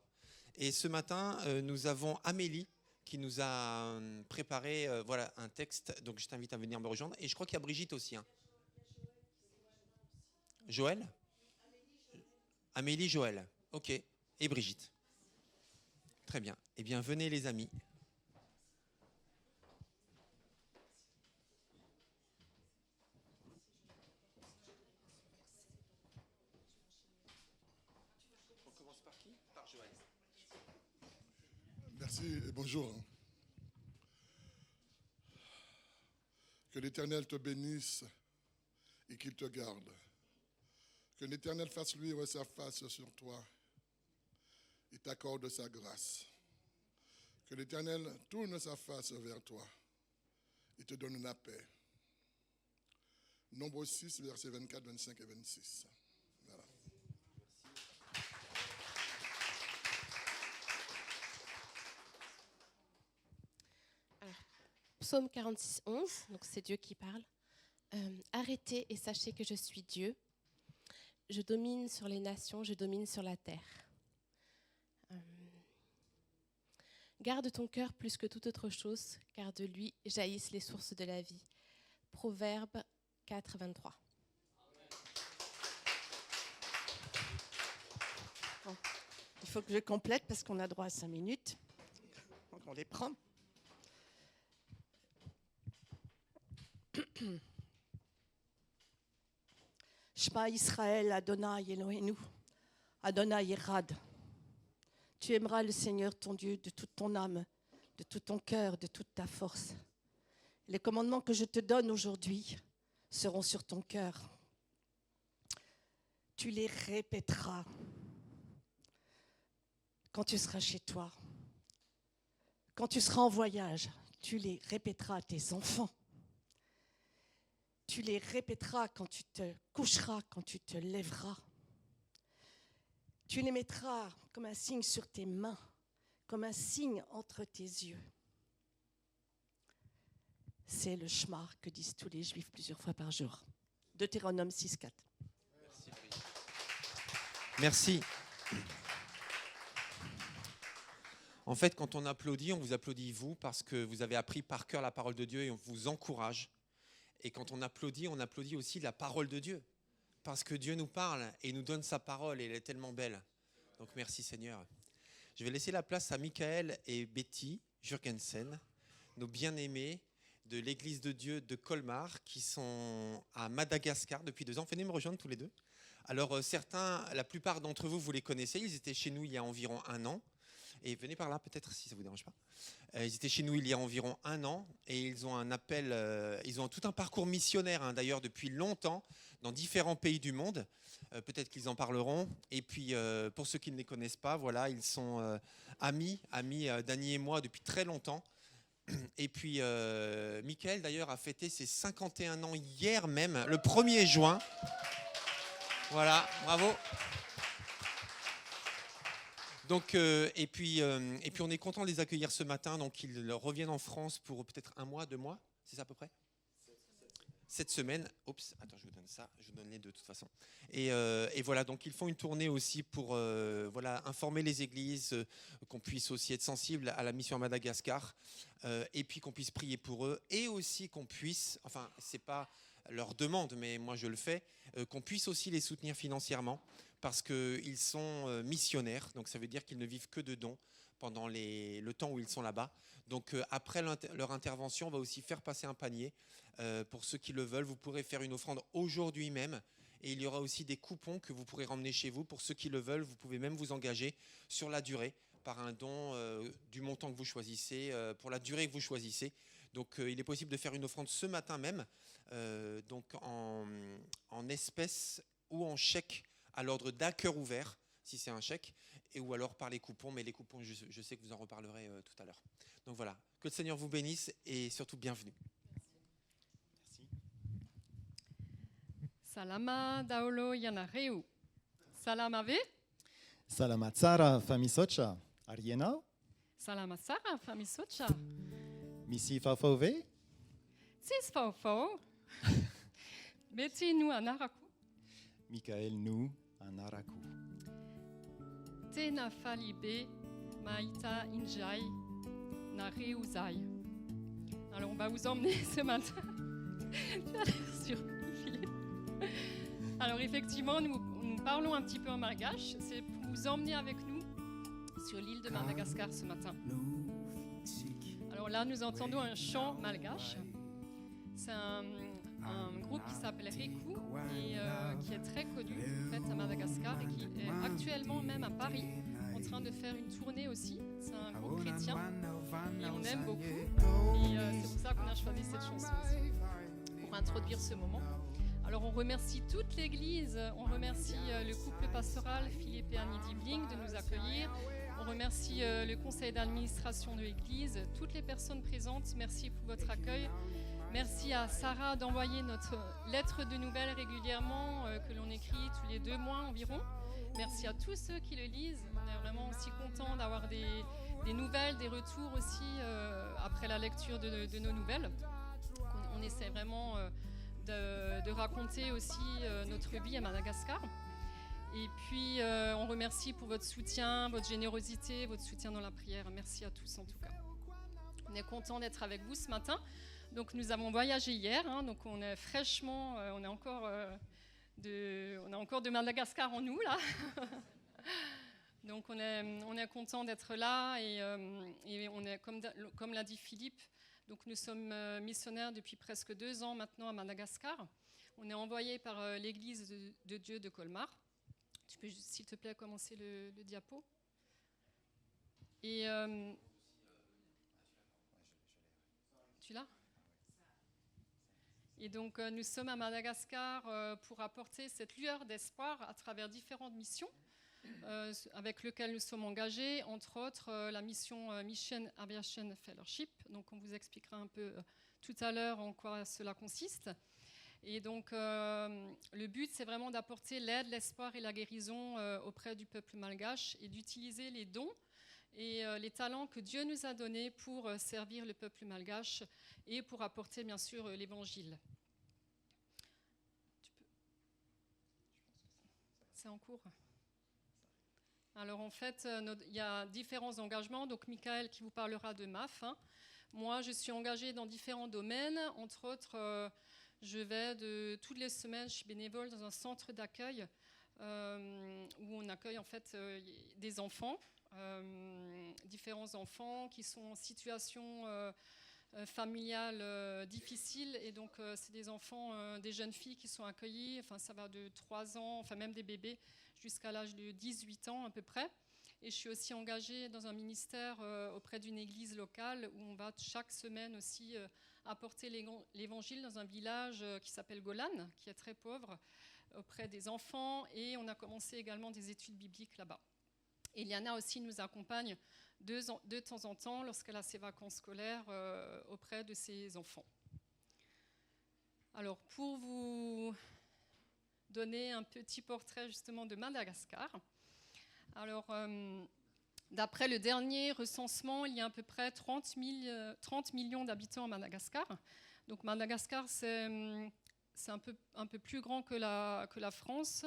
Et ce matin, nous avons Amélie qui nous a préparé un texte, donc je t'invite à venir me rejoindre. Et je crois qu'il y a Brigitte aussi. Hein. Joël ? Amélie, Joël. Ok. Et Brigitte. Très bien. Eh bien, venez les amis. On commence par qui ? Par Joël. Merci et bonjour. Que l'Éternel te bénisse et qu'il te garde. Que l'Éternel fasse luire sa face sur toi et t'accorde sa grâce. Que l'Éternel tourne sa face vers toi et te donne la paix. Nombre 6, versets 24, 25 et 26. Voilà. Psaume 46, 11, donc c'est Dieu qui parle. Arrêtez et sachez que je suis Dieu. Je domine sur les nations, je domine sur la terre. Garde ton cœur plus que toute autre chose, car de lui jaillissent les sources de la vie. Proverbe 4, 23. Bon, il faut que je complète parce qu'on a droit à 5 minutes. Donc on les prend. Shema Israël, Adonai Eloheinu, Adonai Erad. Tu aimeras le Seigneur ton Dieu de toute ton âme, de tout ton cœur, de toute ta force. Les commandements que je te donne aujourd'hui seront sur ton cœur. tu les répéteras quand tu seras chez toi. Quand tu seras en voyage, tu les répéteras à tes enfants. Tu les répéteras quand tu te coucheras, quand tu te lèveras. Tu les mettras comme un signe sur tes mains, comme un signe entre tes yeux. C'est le Shema que disent tous les Juifs plusieurs fois par jour. Deutéronome 6,4. Merci. En fait, quand on applaudit, on vous applaudit vous parce que vous avez appris par cœur la parole de Dieu et on vous encourage. Et quand on applaudit aussi la parole de Dieu. Parce que Dieu nous parle et nous donne sa parole et elle est tellement belle. Donc merci Seigneur. Je vais laisser la place à Michael et Betty Jurgensen, nos bien-aimés de l'Église de Dieu de Colmar qui sont à Madagascar depuis 2 ans. Venez me rejoindre tous les deux. Alors la plupart d'entre vous, vous les connaissez. Ils étaient chez nous il y a environ 1 an. Et venez par là peut-être si ça ne vous dérange pas. Ils étaient chez nous il y a environ 1 an et ils ont un appel, ils ont tout un parcours missionnaire d'ailleurs depuis longtemps dans différents pays du monde. Peut-être qu'ils en parleront. Et puis pour ceux qui ne les connaissent pas, voilà, ils sont amis Dany et moi depuis très longtemps. Et puis Michael d'ailleurs a fêté ses 51 ans hier même, le 1er juin. Voilà, bravo. Donc, et puis on est content de les accueillir ce matin. Donc ils reviennent en France pour peut-être 1 mois, 2 mois, c'est ça à peu près 7 semaines. Oups, attends, je vous donne ça, je vous donne les deux de toute façon. Et voilà, donc ils font une tournée aussi pour informer les églises, qu'on puisse aussi être sensible à la mission à Madagascar, et puis qu'on puisse prier pour eux, et aussi qu'on puisse, enfin c'est pas leur demande, mais moi je le fais, qu'on puisse aussi les soutenir financièrement. Parce qu'ils sont missionnaires, donc ça veut dire qu'ils ne vivent que de dons pendant le temps où ils sont là-bas. Donc après leur intervention, on va aussi faire passer un panier. Pour ceux qui le veulent, vous pourrez faire une offrande aujourd'hui même. Et il y aura aussi des coupons que vous pourrez ramener chez vous. Pour ceux qui le veulent, vous pouvez même vous engager sur la durée par un don du montant que vous choisissez, pour la durée que vous choisissez. Donc il est possible de faire une offrande ce matin même, donc en espèces ou en chèque, à l'ordre d'un cœur ouvert, si c'est un chèque, ou alors par les coupons, mais les coupons, je sais que vous en reparlerez tout à l'heure. Donc voilà, que le Seigneur vous bénisse et surtout bienvenue. Merci. Salama daolo yanareu. Salama ve? Salama tsara famisocha. Ariena? Salama sara famisocha. Misi fafove? Tis fofo. Betty nu anaraku. Michael nous anaraku. Tena falibe maïta injai nareuzai. Alors on va vous emmener ce matin. Tu as l'air surpris, Philippe. Alors effectivement, nous parlons un petit peu en malgache. C'est pour vous emmener avec nous sur l'île de Madagascar ce matin. Alors là, nous entendons un chant malgache. C'est un groupe qui s'appelle Riku et qui est très connu en fait, à Madagascar et qui est actuellement même à Paris en train de faire une tournée aussi. C'est un groupe chrétien et on aime beaucoup. Et c'est pour ça qu'on a choisi cette chanson aussi, pour introduire ce moment. Alors on remercie toute l'église, on remercie le couple pastoral Philippe et Annie Dibling de nous accueillir. On remercie le conseil d'administration de l'église, toutes les personnes présentes, merci pour votre accueil. Merci à Sarah d'envoyer notre lettre de nouvelles régulièrement que l'on écrit tous les 2 mois environ. Merci à tous ceux qui le lisent. On est vraiment aussi contents d'avoir des nouvelles, des retours aussi après la lecture de nos nouvelles. On essaie vraiment de raconter aussi notre vie à Madagascar. Et puis on remercie pour votre soutien, votre générosité, votre soutien dans la prière. Merci à tous en tout cas. On est contents d'être avec vous ce matin. Donc nous avons voyagé hier, donc on est fraîchement, on a encore de Madagascar en nous là. Donc on est content d'être là et on est comme l'a dit Philippe, donc nous sommes missionnaires depuis presque 2 ans maintenant à Madagascar. On est envoyé par l'Église de Dieu de Colmar. Tu peux s'il te plaît commencer le diapo. Et tu l'as ? Et donc, nous sommes à Madagascar pour apporter cette lueur d'espoir à travers différentes missions avec lesquelles nous sommes engagés, entre autres la mission Mission Aviation Fellowship. Donc, on vous expliquera un peu tout à l'heure en quoi cela consiste. Et donc, le but, c'est vraiment d'apporter l'aide, l'espoir et la guérison auprès du peuple malgache et d'utiliser les dons et les talents que Dieu nous a donnés pour servir le peuple malgache et pour apporter, bien sûr, l'évangile. C'est en cours. Alors, en fait, il y a différents engagements. Donc, Michael qui vous parlera de MAF. Moi, je suis engagée dans différents domaines. Entre autres, je vais toutes les semaines, je suis bénévole dans un centre d'accueil où on accueille en fait des enfants, différents enfants qui sont en situation familiale difficile. Et donc, c'est des enfants, des jeunes filles qui sont accueillies. Enfin, ça va de 3 ans, enfin même des bébés, jusqu'à l'âge de 18 ans à peu près. Et je suis aussi engagée dans un ministère auprès d'une église locale où on va chaque semaine aussi apporter l'évangile dans un village qui s'appelle Golan, qui est très pauvre, auprès des enfants. Et on a commencé également des études bibliques là-bas. Et Liana aussi nous accompagne de temps en temps lorsqu'elle a ses vacances scolaires auprès de ses enfants. Alors, pour vous donner un petit portrait justement de Madagascar, alors, d'après le dernier recensement, il y a à peu près 30 millions d'habitants à Madagascar. Donc Madagascar, c'est un peu plus grand que la France.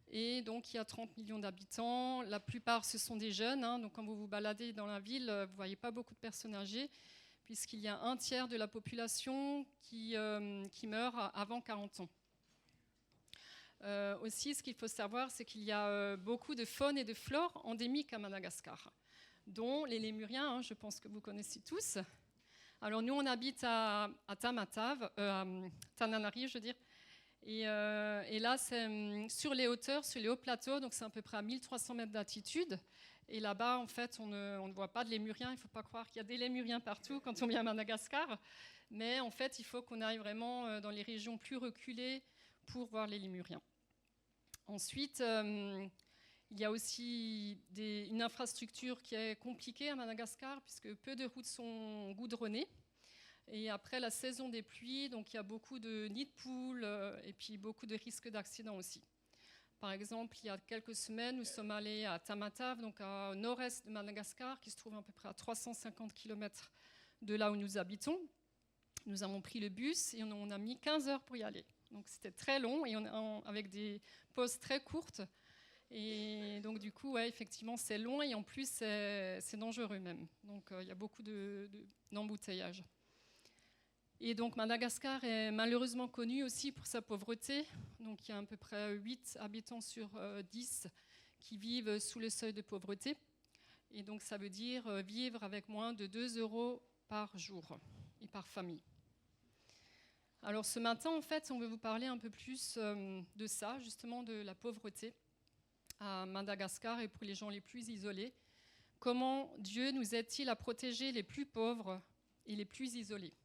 Et donc, il y a 30 millions d'habitants. La plupart, ce sont des jeunes. Donc, quand vous vous baladez dans la ville, vous ne voyez pas beaucoup de personnes âgées, puisqu'il y a un tiers de la population qui meurt avant 40 ans. Aussi, ce qu'il faut savoir, c'est qu'il y a beaucoup de faune et de flore endémiques à Madagascar, dont les lémuriens, je pense que vous connaissez tous. Alors, nous, on habite à Tananarive, je veux dire. Et là, c'est sur les hauteurs, sur les hauts plateaux, donc c'est à peu près à 1300 mètres d'altitude. Et là-bas, en fait, on ne voit pas de lémuriens. Il ne faut pas croire qu'il y a des lémuriens partout quand on vient à Madagascar. Mais en fait, il faut qu'on aille vraiment dans les régions plus reculées pour voir les lémuriens. Ensuite, il y a aussi une infrastructure qui est compliquée à Madagascar, puisque peu de routes sont goudronnées. Et après la saison des pluies, donc il y a beaucoup de nids de poules et puis beaucoup de risques d'accidents aussi. Par exemple, il y a quelques semaines, nous sommes allés à Tamatave, donc au nord-est de Madagascar, qui se trouve à peu près à 350 km de là où nous habitons. Nous avons pris le bus et on a mis 15 heures pour y aller. Donc c'était très long et avec des pauses très courtes. Et donc du coup, ouais, effectivement, c'est long et en plus, c'est dangereux même. Donc il y a beaucoup d'embouteillages. Et donc Madagascar est malheureusement connu aussi pour sa pauvreté. Donc il y a à peu près 8 habitants sur 10 qui vivent sous le seuil de pauvreté. Et donc ça veut dire vivre avec moins de 2 € par jour et par famille. Alors ce matin, en fait, on veut vous parler un peu plus de ça, justement de la pauvreté à Madagascar et pour les gens les plus isolés. Comment Dieu nous aide-t-il à protéger les plus pauvres et les plus isolés?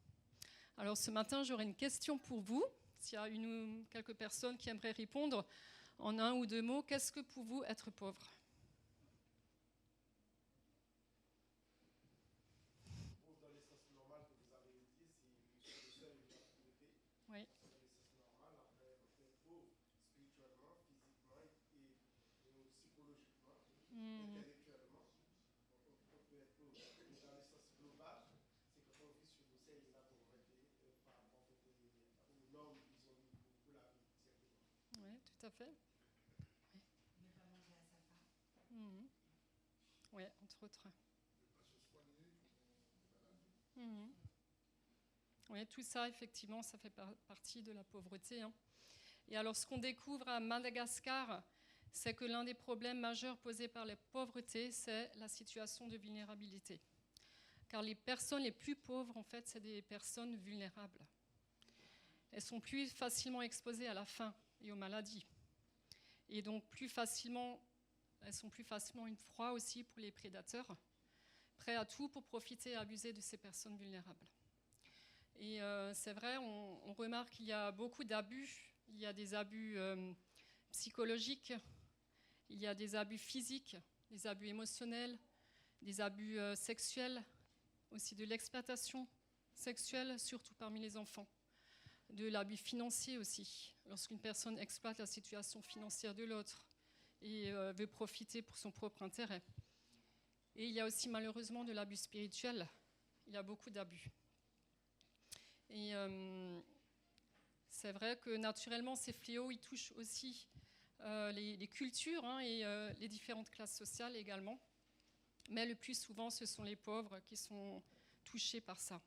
Alors ce matin, j'aurai une question pour vous. S'il y a une ou quelques personnes qui aimeraient répondre en 1 ou 2 mots, qu'est-ce que pour vous être pauvre? Oui. Oui, tout à fait. Oui, ouais, entre autres. Oui, tout ça, effectivement, ça fait partie de la pauvreté. Et alors, ce qu'on découvre à Madagascar, c'est que l'un des problèmes majeurs posés par la pauvreté, c'est la situation de vulnérabilité. Car les personnes les plus pauvres, en fait, c'est des personnes vulnérables. Elles sont plus facilement exposées à la faim et aux maladies. Et donc, elles sont plus facilement une proie aussi pour les prédateurs, prêts à tout pour profiter et abuser de ces personnes vulnérables. Et c'est vrai, on remarque qu'il y a beaucoup d'abus. Il y a des abus psychologiques, il y a des abus physiques, des abus émotionnels, des abus sexuels, aussi de l'exploitation sexuelle, surtout parmi les enfants. De l'abus financier aussi, lorsqu'une personne exploite la situation financière de l'autre et veut profiter pour son propre intérêt. Et il y a aussi malheureusement de l'abus spirituel, il y a beaucoup d'abus. Et c'est vrai que naturellement, ces fléaux, ils touchent aussi les cultures et les différentes classes sociales également. Mais le plus souvent, ce sont les pauvres qui sont touchés par ça.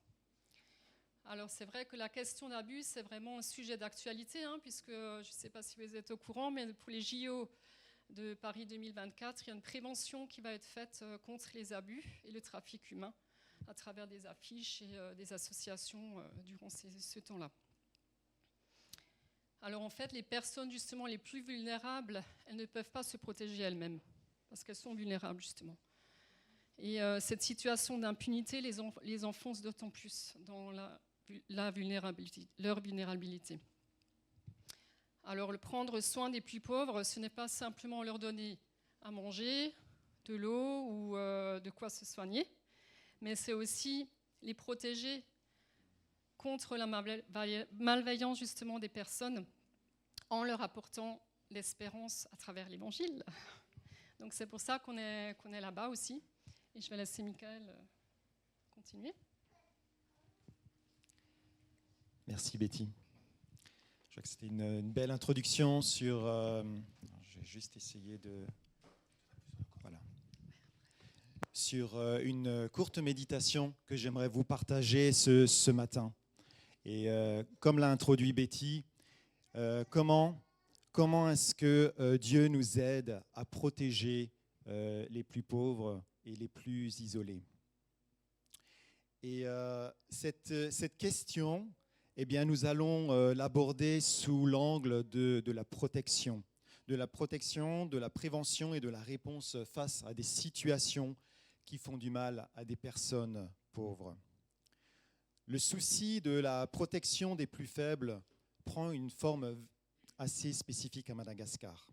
Alors c'est vrai que la question d'abus, c'est vraiment un sujet d'actualité, puisque je ne sais pas si vous êtes au courant, mais pour les JO de Paris 2024, il y a une prévention qui va être faite contre les abus et le trafic humain à travers des affiches et des associations durant ce temps-là. Alors en fait, les personnes justement les plus vulnérables, elles ne peuvent pas se protéger elles-mêmes, parce qu'elles sont vulnérables justement. Et cette situation d'impunité les enfonce d'autant plus dans leur vulnérabilité. Alors, le prendre soin des plus pauvres, ce n'est pas simplement leur donner à manger, de l'eau ou de quoi se soigner, mais c'est aussi les protéger contre la malveillance justement des personnes en leur apportant l'espérance à travers l'Évangile. Donc c'est pour ça qu'on est là-bas aussi. Et je vais laisser Michael continuer. Merci Betty. Je crois que c'était une belle introduction sur... je vais juste essayer de... Voilà. Sur une courte méditation que j'aimerais vous partager ce matin. Et comme l'a introduit Betty, comment est-ce que Dieu nous aide à protéger les plus pauvres et les plus isolés. Et cette question, eh bien, nous allons l'aborder sous l'angle de la protection, de la prévention et de la réponse face à des situations qui font du mal à des personnes pauvres. Le souci de la protection des plus faibles prend une forme assez spécifique à Madagascar.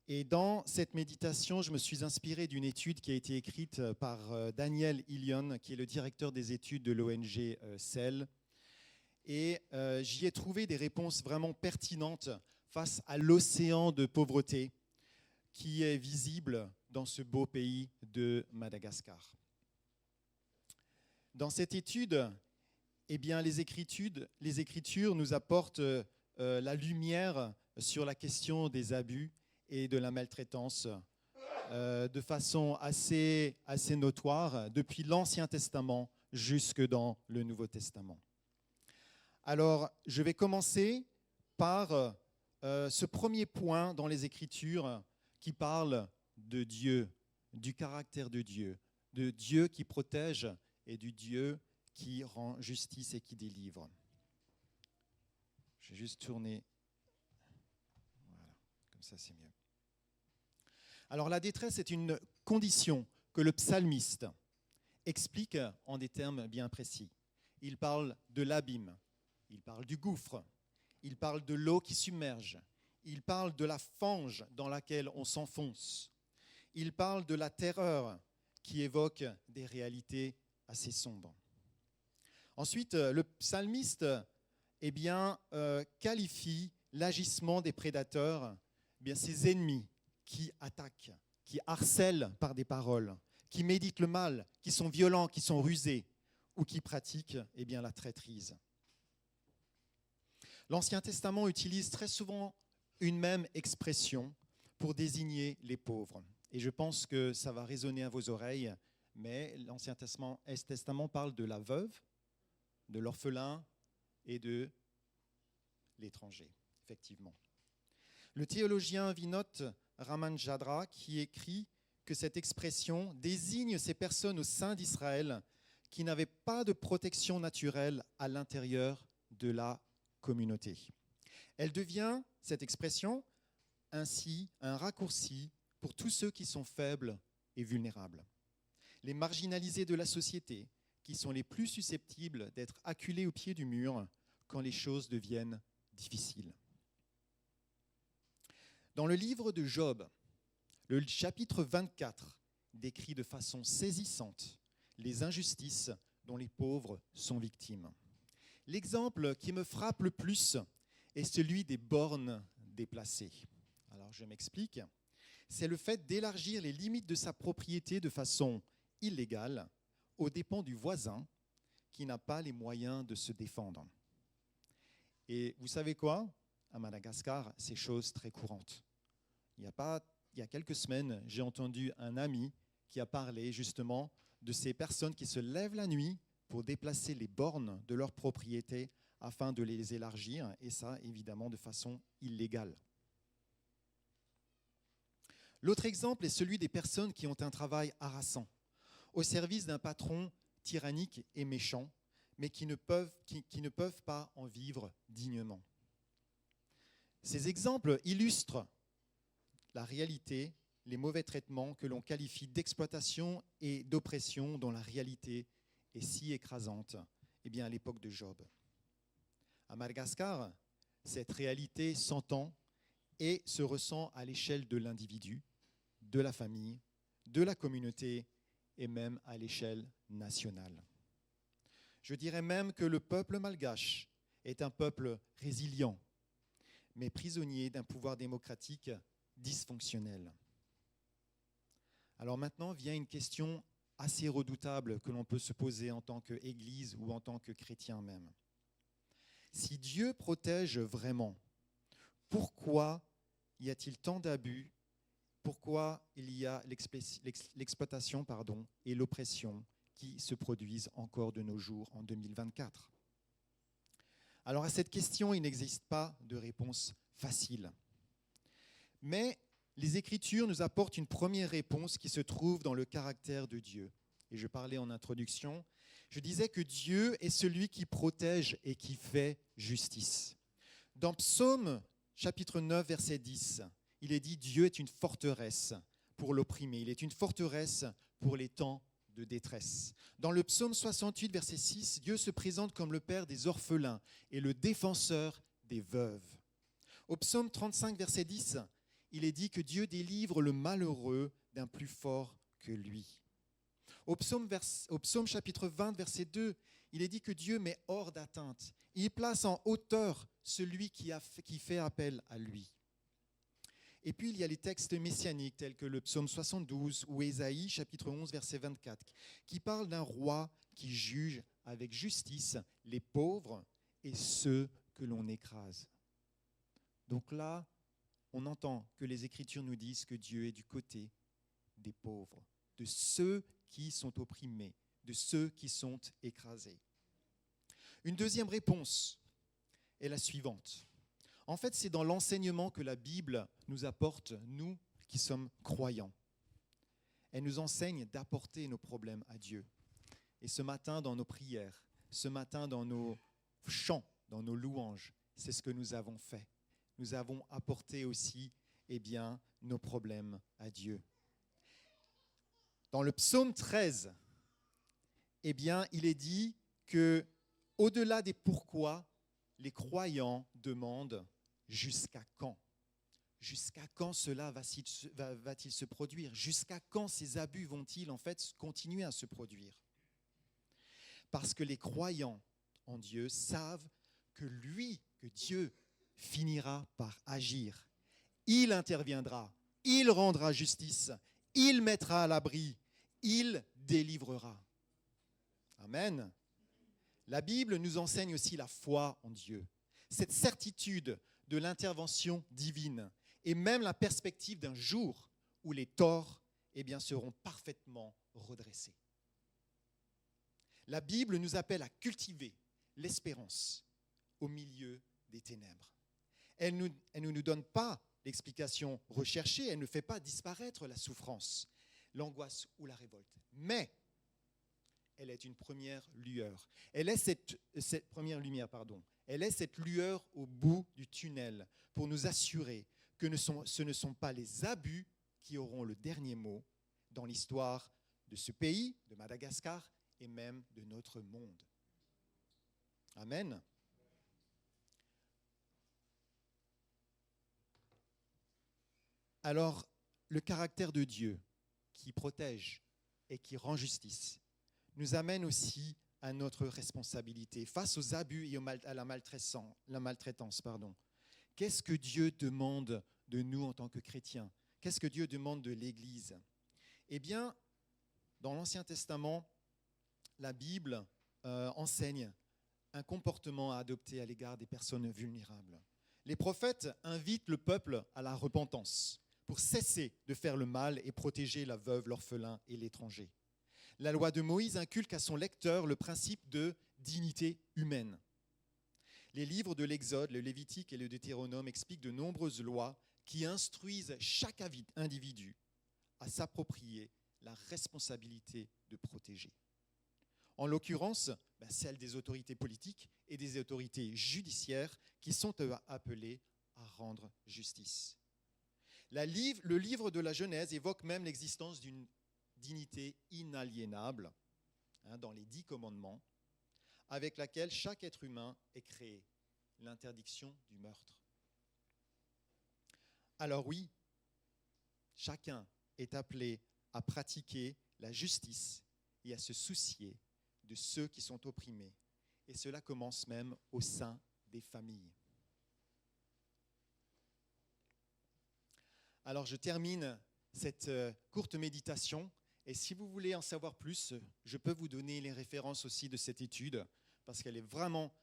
Et dans cette méditation, je me suis inspiré d'une étude qui a été écrite par Daniel Ilion, qui est le directeur des études de l'ONG CEL. Et j'y ai trouvé des réponses vraiment pertinentes face à l'océan de pauvreté qui est visible dans ce beau pays de Madagascar. Dans cette étude, eh bien, les Écritures nous apportent la lumière sur la question des abus et de la maltraitance de façon assez notoire depuis l'Ancien Testament jusque dans le Nouveau Testament. Alors, je vais commencer par ce premier point dans les Écritures qui parle de Dieu, du caractère de Dieu qui protège et du Dieu qui rend justice et qui délivre. Je vais juste tourner. Voilà, comme ça c'est mieux. Alors la détresse est une condition que le psalmiste explique en des termes bien précis. Il parle de l'abîme, il parle du gouffre, il parle de l'eau qui submerge, il parle de la fange dans laquelle on s'enfonce, il parle de la terreur qui évoque des réalités assez sombres. Ensuite, le psalmiste qualifie l'agissement des prédateurs, ses ennemis qui attaquent, qui harcèlent par des paroles, qui méditent le mal, qui sont violents, qui sont rusés ou qui pratiquent la traîtrise. L'Ancien Testament utilise très souvent une même expression pour désigner les pauvres. Et je pense que ça va résonner à vos oreilles, mais l'Ancien Testament parle de la veuve, de l'orphelin et de l'étranger, effectivement. Le théologien Vinod Ramanjandra qui écrit que cette expression désigne ces personnes au sein d'Israël qui n'avaient pas de protection naturelle à l'intérieur de la communauté. Elle devient, cette expression, ainsi un raccourci pour tous ceux qui sont faibles et vulnérables. Les marginalisés de la société, qui sont les plus susceptibles d'être acculés au pied du mur quand les choses deviennent difficiles. Dans le livre de Job, le chapitre 24 décrit de façon saisissante les injustices dont les pauvres sont victimes. L'exemple qui me frappe le plus est celui des bornes déplacées. Alors je m'explique. C'est le fait d'élargir les limites de sa propriété de façon illégale aux dépens du voisin qui n'a pas les moyens de se défendre. Et vous savez quoi ? À Madagascar, c'est chose très courante. Il y a quelques semaines, j'ai entendu un ami qui a parlé justement de ces personnes qui se lèvent la nuit pour déplacer les bornes de leur propriété afin de les élargir, et ça, évidemment, de façon illégale. L'autre exemple est celui des personnes qui ont un travail harassant, au service d'un patron tyrannique et méchant, mais qui ne peuvent pas en vivre dignement. Ces exemples illustrent la réalité, les mauvais traitements que l'on qualifie d'exploitation et d'oppression dont la réalité est si écrasante, à l'époque de Job. À Madagascar, cette réalité s'entend et se ressent à l'échelle de l'individu, de la famille, de la communauté et même à l'échelle nationale. Je dirais même que le peuple malgache est un peuple résilient, mais prisonnier d'un pouvoir démocratique dysfonctionnel. Alors maintenant vient une question assez redoutable que l'on peut se poser en tant qu'Église ou en tant que chrétien même. Si Dieu protège vraiment, pourquoi y a-t-il tant d'abus? Pourquoi il y a l'exploitation et l'oppression qui se produisent encore de nos jours en 2024? Alors à cette question, il n'existe pas de réponse facile. Mais les Écritures nous apportent une première réponse qui se trouve dans le caractère de Dieu. Et je parlais en introduction, je disais que Dieu est celui qui protège et qui fait justice. Dans Psaume chapitre 9, verset 10, il est dit « Dieu est une forteresse pour l'opprimé, il est une forteresse pour les temps de détresse. » Dans le psaume 68, verset 6, Dieu se présente comme le père des orphelins et le défenseur des veuves. Au psaume 35, verset 10, il est dit que Dieu délivre le malheureux d'un plus fort que lui. Au psaume chapitre 20, verset 2, il est dit que Dieu met hors d'atteinte. Il place en hauteur celui qui fait appel à lui. Et puis il y a les textes messianiques tels que le psaume 72 ou Ésaïe chapitre 11, verset 24, qui parlent d'un roi qui juge avec justice les pauvres et ceux que l'on écrase. Donc là, on entend que les Écritures nous disent que Dieu est du côté des pauvres, de ceux qui sont opprimés, de ceux qui sont écrasés. Une deuxième réponse est la suivante. En fait, c'est dans l'enseignement que la Bible nous apporte, nous qui sommes croyants. Elle nous enseigne d'apporter nos problèmes à Dieu. Et ce matin, dans nos prières, ce matin, dans nos chants, dans nos louanges, c'est ce que nous avons fait. Nous avons apporté aussi, nos problèmes à Dieu. Dans le psaume 13, il est dit que, au-delà des pourquoi, les croyants demandent jusqu'à quand? Jusqu'à quand cela va-t-il se produire? Jusqu'à quand ces abus vont-ils en fait continuer à se produire? Parce que les croyants en Dieu savent que Dieu, finira par agir. Il interviendra, il rendra justice, il mettra à l'abri, il délivrera. Amen. La Bible nous enseigne aussi la foi en Dieu, cette certitude de l'intervention divine et même la perspective d'un jour où les torts seront parfaitement redressés. La Bible nous appelle à cultiver l'espérance au milieu des ténèbres. Elle ne nous donne pas l'explication recherchée, elle ne fait pas disparaître la souffrance, l'angoisse ou la révolte. Mais elle est une première lueur. Elle est cette première lumière, Elle est cette lueur au bout du tunnel pour nous assurer que ce ne sont pas les abus qui auront le dernier mot dans l'histoire de ce pays, de Madagascar et même de notre monde. Amen. Alors, le caractère de Dieu qui protège et qui rend justice nous amène aussi à notre responsabilité face aux abus et à la maltraitance. Qu'est-ce que Dieu demande de nous en tant que chrétiens? Qu'est-ce que Dieu demande de l'Église? Eh bien, dans l'Ancien Testament, la Bible enseigne un comportement à adopter à l'égard des personnes vulnérables. Les prophètes invitent le peuple à la repentance pour cesser de faire le mal et protéger la veuve, l'orphelin et l'étranger. La loi de Moïse inculque à son lecteur le principe de dignité humaine. Les livres de l'Exode, le Lévitique et le Deutéronome expliquent de nombreuses lois qui instruisent chaque individu à s'approprier la responsabilité de protéger. En l'occurrence, celle des autorités politiques et des autorités judiciaires qui sont appelées à rendre justice. Le livre de la Genèse évoque même l'existence d'une dignité inaliénable dans les 10 commandements, avec laquelle chaque être humain est créé, l'interdiction du meurtre. Alors oui, chacun est appelé à pratiquer la justice et à se soucier de ceux qui sont opprimés. Et cela commence même au sein des familles. Alors je termine cette courte méditation. Et si vous voulez en savoir plus, je peux vous donner les références aussi de cette étude, parce qu'elle est vraiment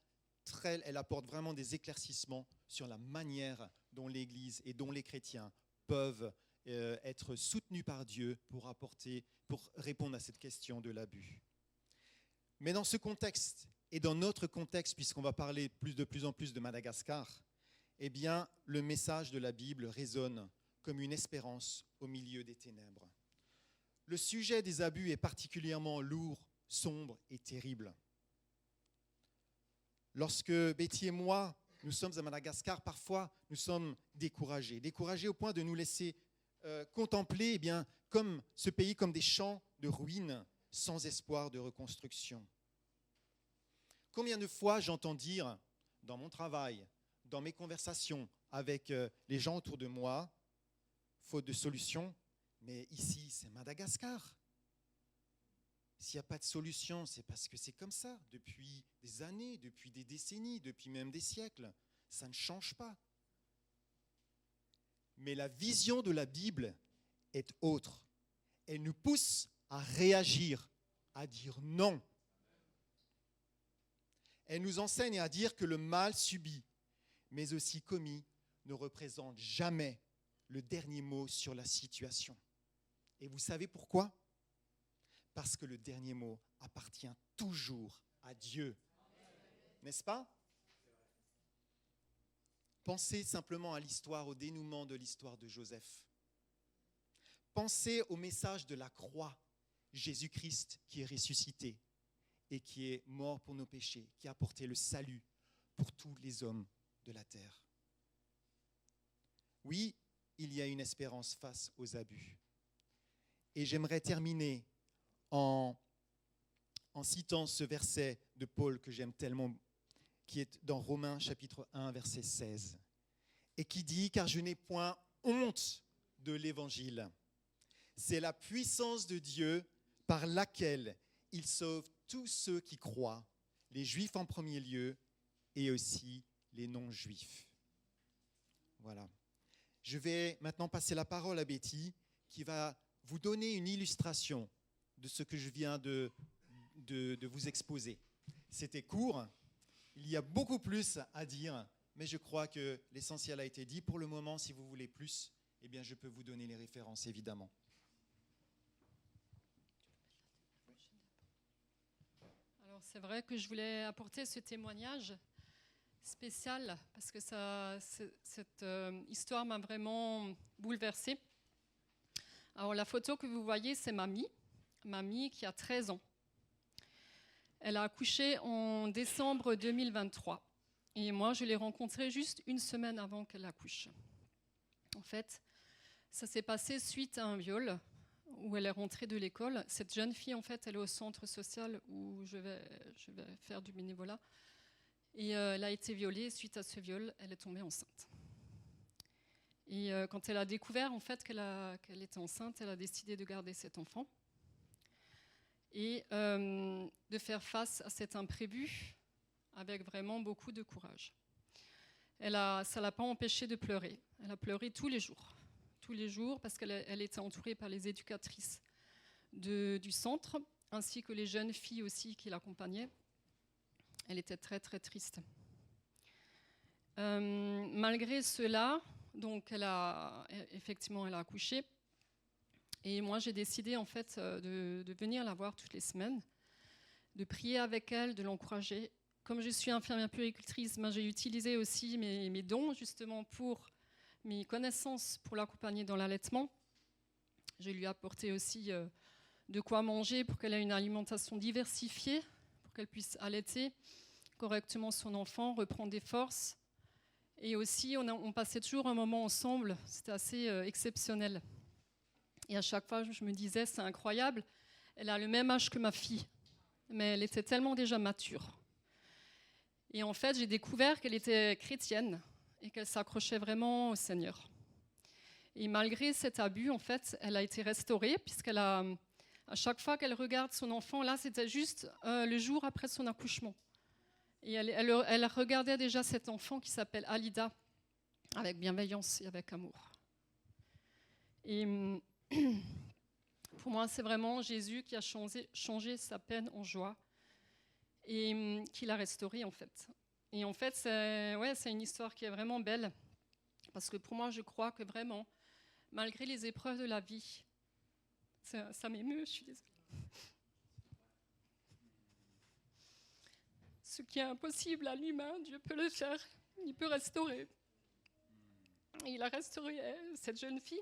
elle apporte vraiment des éclaircissements sur la manière dont l'Église et dont les chrétiens peuvent être soutenus par Dieu pour répondre à cette question de l'abus. Mais dans ce contexte, et dans notre contexte, puisqu'on va parler de plus en plus de Madagascar, eh bien, le message de la Bible résonne comme une espérance au milieu des ténèbres. Le sujet des abus est particulièrement lourd, sombre et terrible. Lorsque Betty et moi, nous sommes à Madagascar, parfois nous sommes découragés au point de nous laisser contempler comme ce pays comme des champs de ruines sans espoir de reconstruction. Combien de fois j'entends dire dans mon travail, dans mes conversations avec les gens autour de moi, faute de solution, mais ici c'est Madagascar. S'il n'y a pas de solution, c'est parce que c'est comme ça, depuis des années, depuis des décennies, depuis même des siècles. Ça ne change pas. Mais la vision de la Bible est autre. Elle nous pousse à réagir, à dire non. Elle nous enseigne à dire que le mal subi, mais aussi commis, ne représente jamais le dernier mot sur la situation. Et vous savez pourquoi ? Parce que le dernier mot appartient toujours à Dieu. N'est-ce pas ? Pensez simplement à l'histoire, au dénouement de l'histoire de Joseph. Pensez au message de la croix, Jésus-Christ qui est ressuscité et qui est mort pour nos péchés, qui a apporté le salut pour tous les hommes de la terre. Oui, il y a une espérance face aux abus. Et j'aimerais terminer en citant ce verset de Paul que j'aime tellement, qui est dans Romains chapitre 1, verset 16, et qui dit « Car je n'ai point honte de l'Évangile. C'est la puissance de Dieu par laquelle il sauve tous ceux qui croient, les Juifs en premier lieu et aussi les non-Juifs. » Voilà. Je vais maintenant passer la parole à Betty qui va vous donner une illustration de ce que je viens de vous exposer. C'était court, il y a beaucoup plus à dire, mais je crois que l'essentiel a été dit. Pour le moment, si vous voulez plus, eh bien, je peux vous donner les références, évidemment. Alors, c'est vrai que je voulais apporter ce témoignage spécial parce que cette histoire m'a vraiment bouleversée. Alors, la photo que vous voyez, c'est Mamie qui a 13 ans. Elle a accouché en décembre 2023. Et moi, je l'ai rencontrée juste une semaine avant qu'elle accouche. En fait, ça s'est passé suite à un viol où elle est rentrée de l'école. Cette jeune fille, en fait, elle est au centre social où je vais faire du bénévolat. Et elle a été violée. Suite à ce viol, elle est tombée enceinte. Et quand elle a découvert, en fait, qu'elle était enceinte, elle a décidé de garder cet enfant et de faire face à cet imprévu avec vraiment beaucoup de courage. Ça ne l'a pas empêchée de pleurer. Elle a pleuré tous les jours parce qu'elle était entourée par les éducatrices du centre, ainsi que les jeunes filles aussi qui l'accompagnaient. Elle était très, très triste. Malgré cela, donc elle a accouché. Et moi, j'ai décidé en fait de venir la voir toutes les semaines, de prier avec elle, de l'encourager. Comme je suis infirmière puéricultrice, j'ai utilisé aussi mes dons justement pour mes connaissances pour l'accompagner dans l'allaitement. Je lui ai apporté aussi de quoi manger pour qu'elle ait une alimentation diversifiée, pour qu'elle puisse allaiter correctement son enfant, reprendre des forces. Et aussi, on passait toujours un moment ensemble, c'était assez exceptionnel. Et à chaque fois, je me disais, c'est incroyable, elle a le même âge que ma fille, mais elle était tellement déjà mature. Et en fait, j'ai découvert qu'elle était chrétienne et qu'elle s'accrochait vraiment au Seigneur. Et malgré cet abus, en fait, elle a été restaurée, à chaque fois qu'elle regarde son enfant, là, c'était juste le jour après son accouchement. Et elle regardait déjà cet enfant qui s'appelle Alida, avec bienveillance et avec amour. Et pour moi, c'est vraiment Jésus qui a changé sa peine en joie et qui l'a restaurée, en fait. Et en fait, c'est une histoire qui est vraiment belle, parce que pour moi, je crois que vraiment, malgré les épreuves de la vie, ça m'émeut, je suis désolée. Ce qui est impossible à l'humain, Dieu peut le faire, il peut restaurer. Et il a restauré cette jeune fille,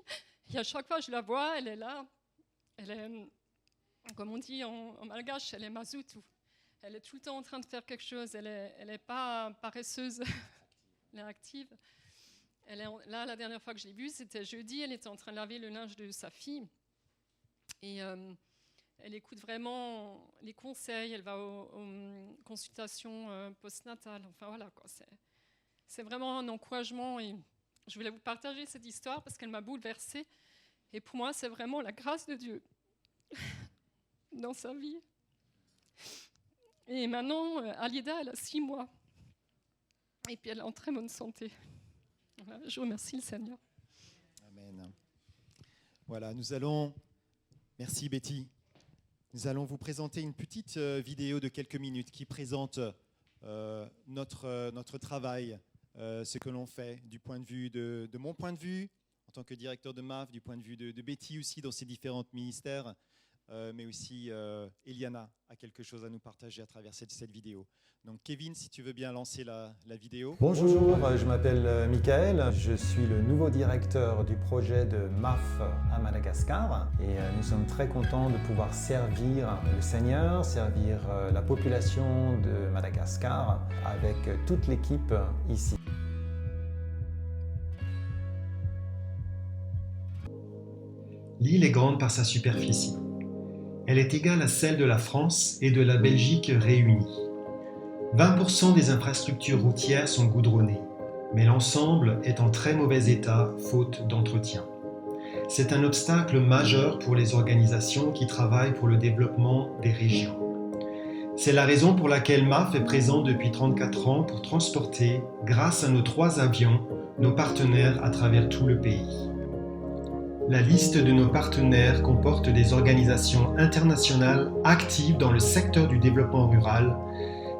et à chaque fois je la vois, elle est là, elle est, comme on dit en malgache, elle est mazoutou. Elle est tout le temps en train de faire quelque chose, elle n'est pas paresseuse, elle est active. Là, la dernière fois que je l'ai vue, c'était jeudi, elle était en train de laver le linge de sa fille. Et elle écoute vraiment les conseils, elle va aux consultations postnatales. Enfin voilà, quoi. C'est vraiment un encouragement. Et je voulais vous partager cette histoire parce qu'elle m'a bouleversée. Et pour moi, c'est vraiment la grâce de Dieu dans sa vie. Et maintenant, Alida, elle a 6 mois. Et puis elle est en très bonne santé. Voilà, je remercie le Seigneur. Amen. Voilà, merci Betty. Nous allons vous présenter une petite vidéo de quelques minutes qui présente notre travail, ce que l'on fait du point de vue de mon point de vue, en tant que directeur de MAF, du point de vue de Betty aussi dans ses différents ministères, mais aussi Eliana a quelque chose à nous partager à travers cette vidéo. Donc Kevin, si tu veux bien lancer la vidéo. Bonjour, je m'appelle Michael, je suis le nouveau directeur du projet de MAF à Madagascar et nous sommes très contents de pouvoir servir le Seigneur, servir la population de Madagascar avec toute l'équipe ici. L'île est grande par sa superficie. Elle est égale à celle de la France et de la Belgique réunies. 20% des infrastructures routières sont goudronnées, mais l'ensemble est en très mauvais état faute d'entretien. C'est un obstacle majeur pour les organisations qui travaillent pour le développement des régions. C'est la raison pour laquelle MAF est présent depuis 34 ans pour transporter, grâce à nos 3 avions, nos partenaires à travers tout le pays. La liste de nos partenaires comporte des organisations internationales actives dans le secteur du développement rural,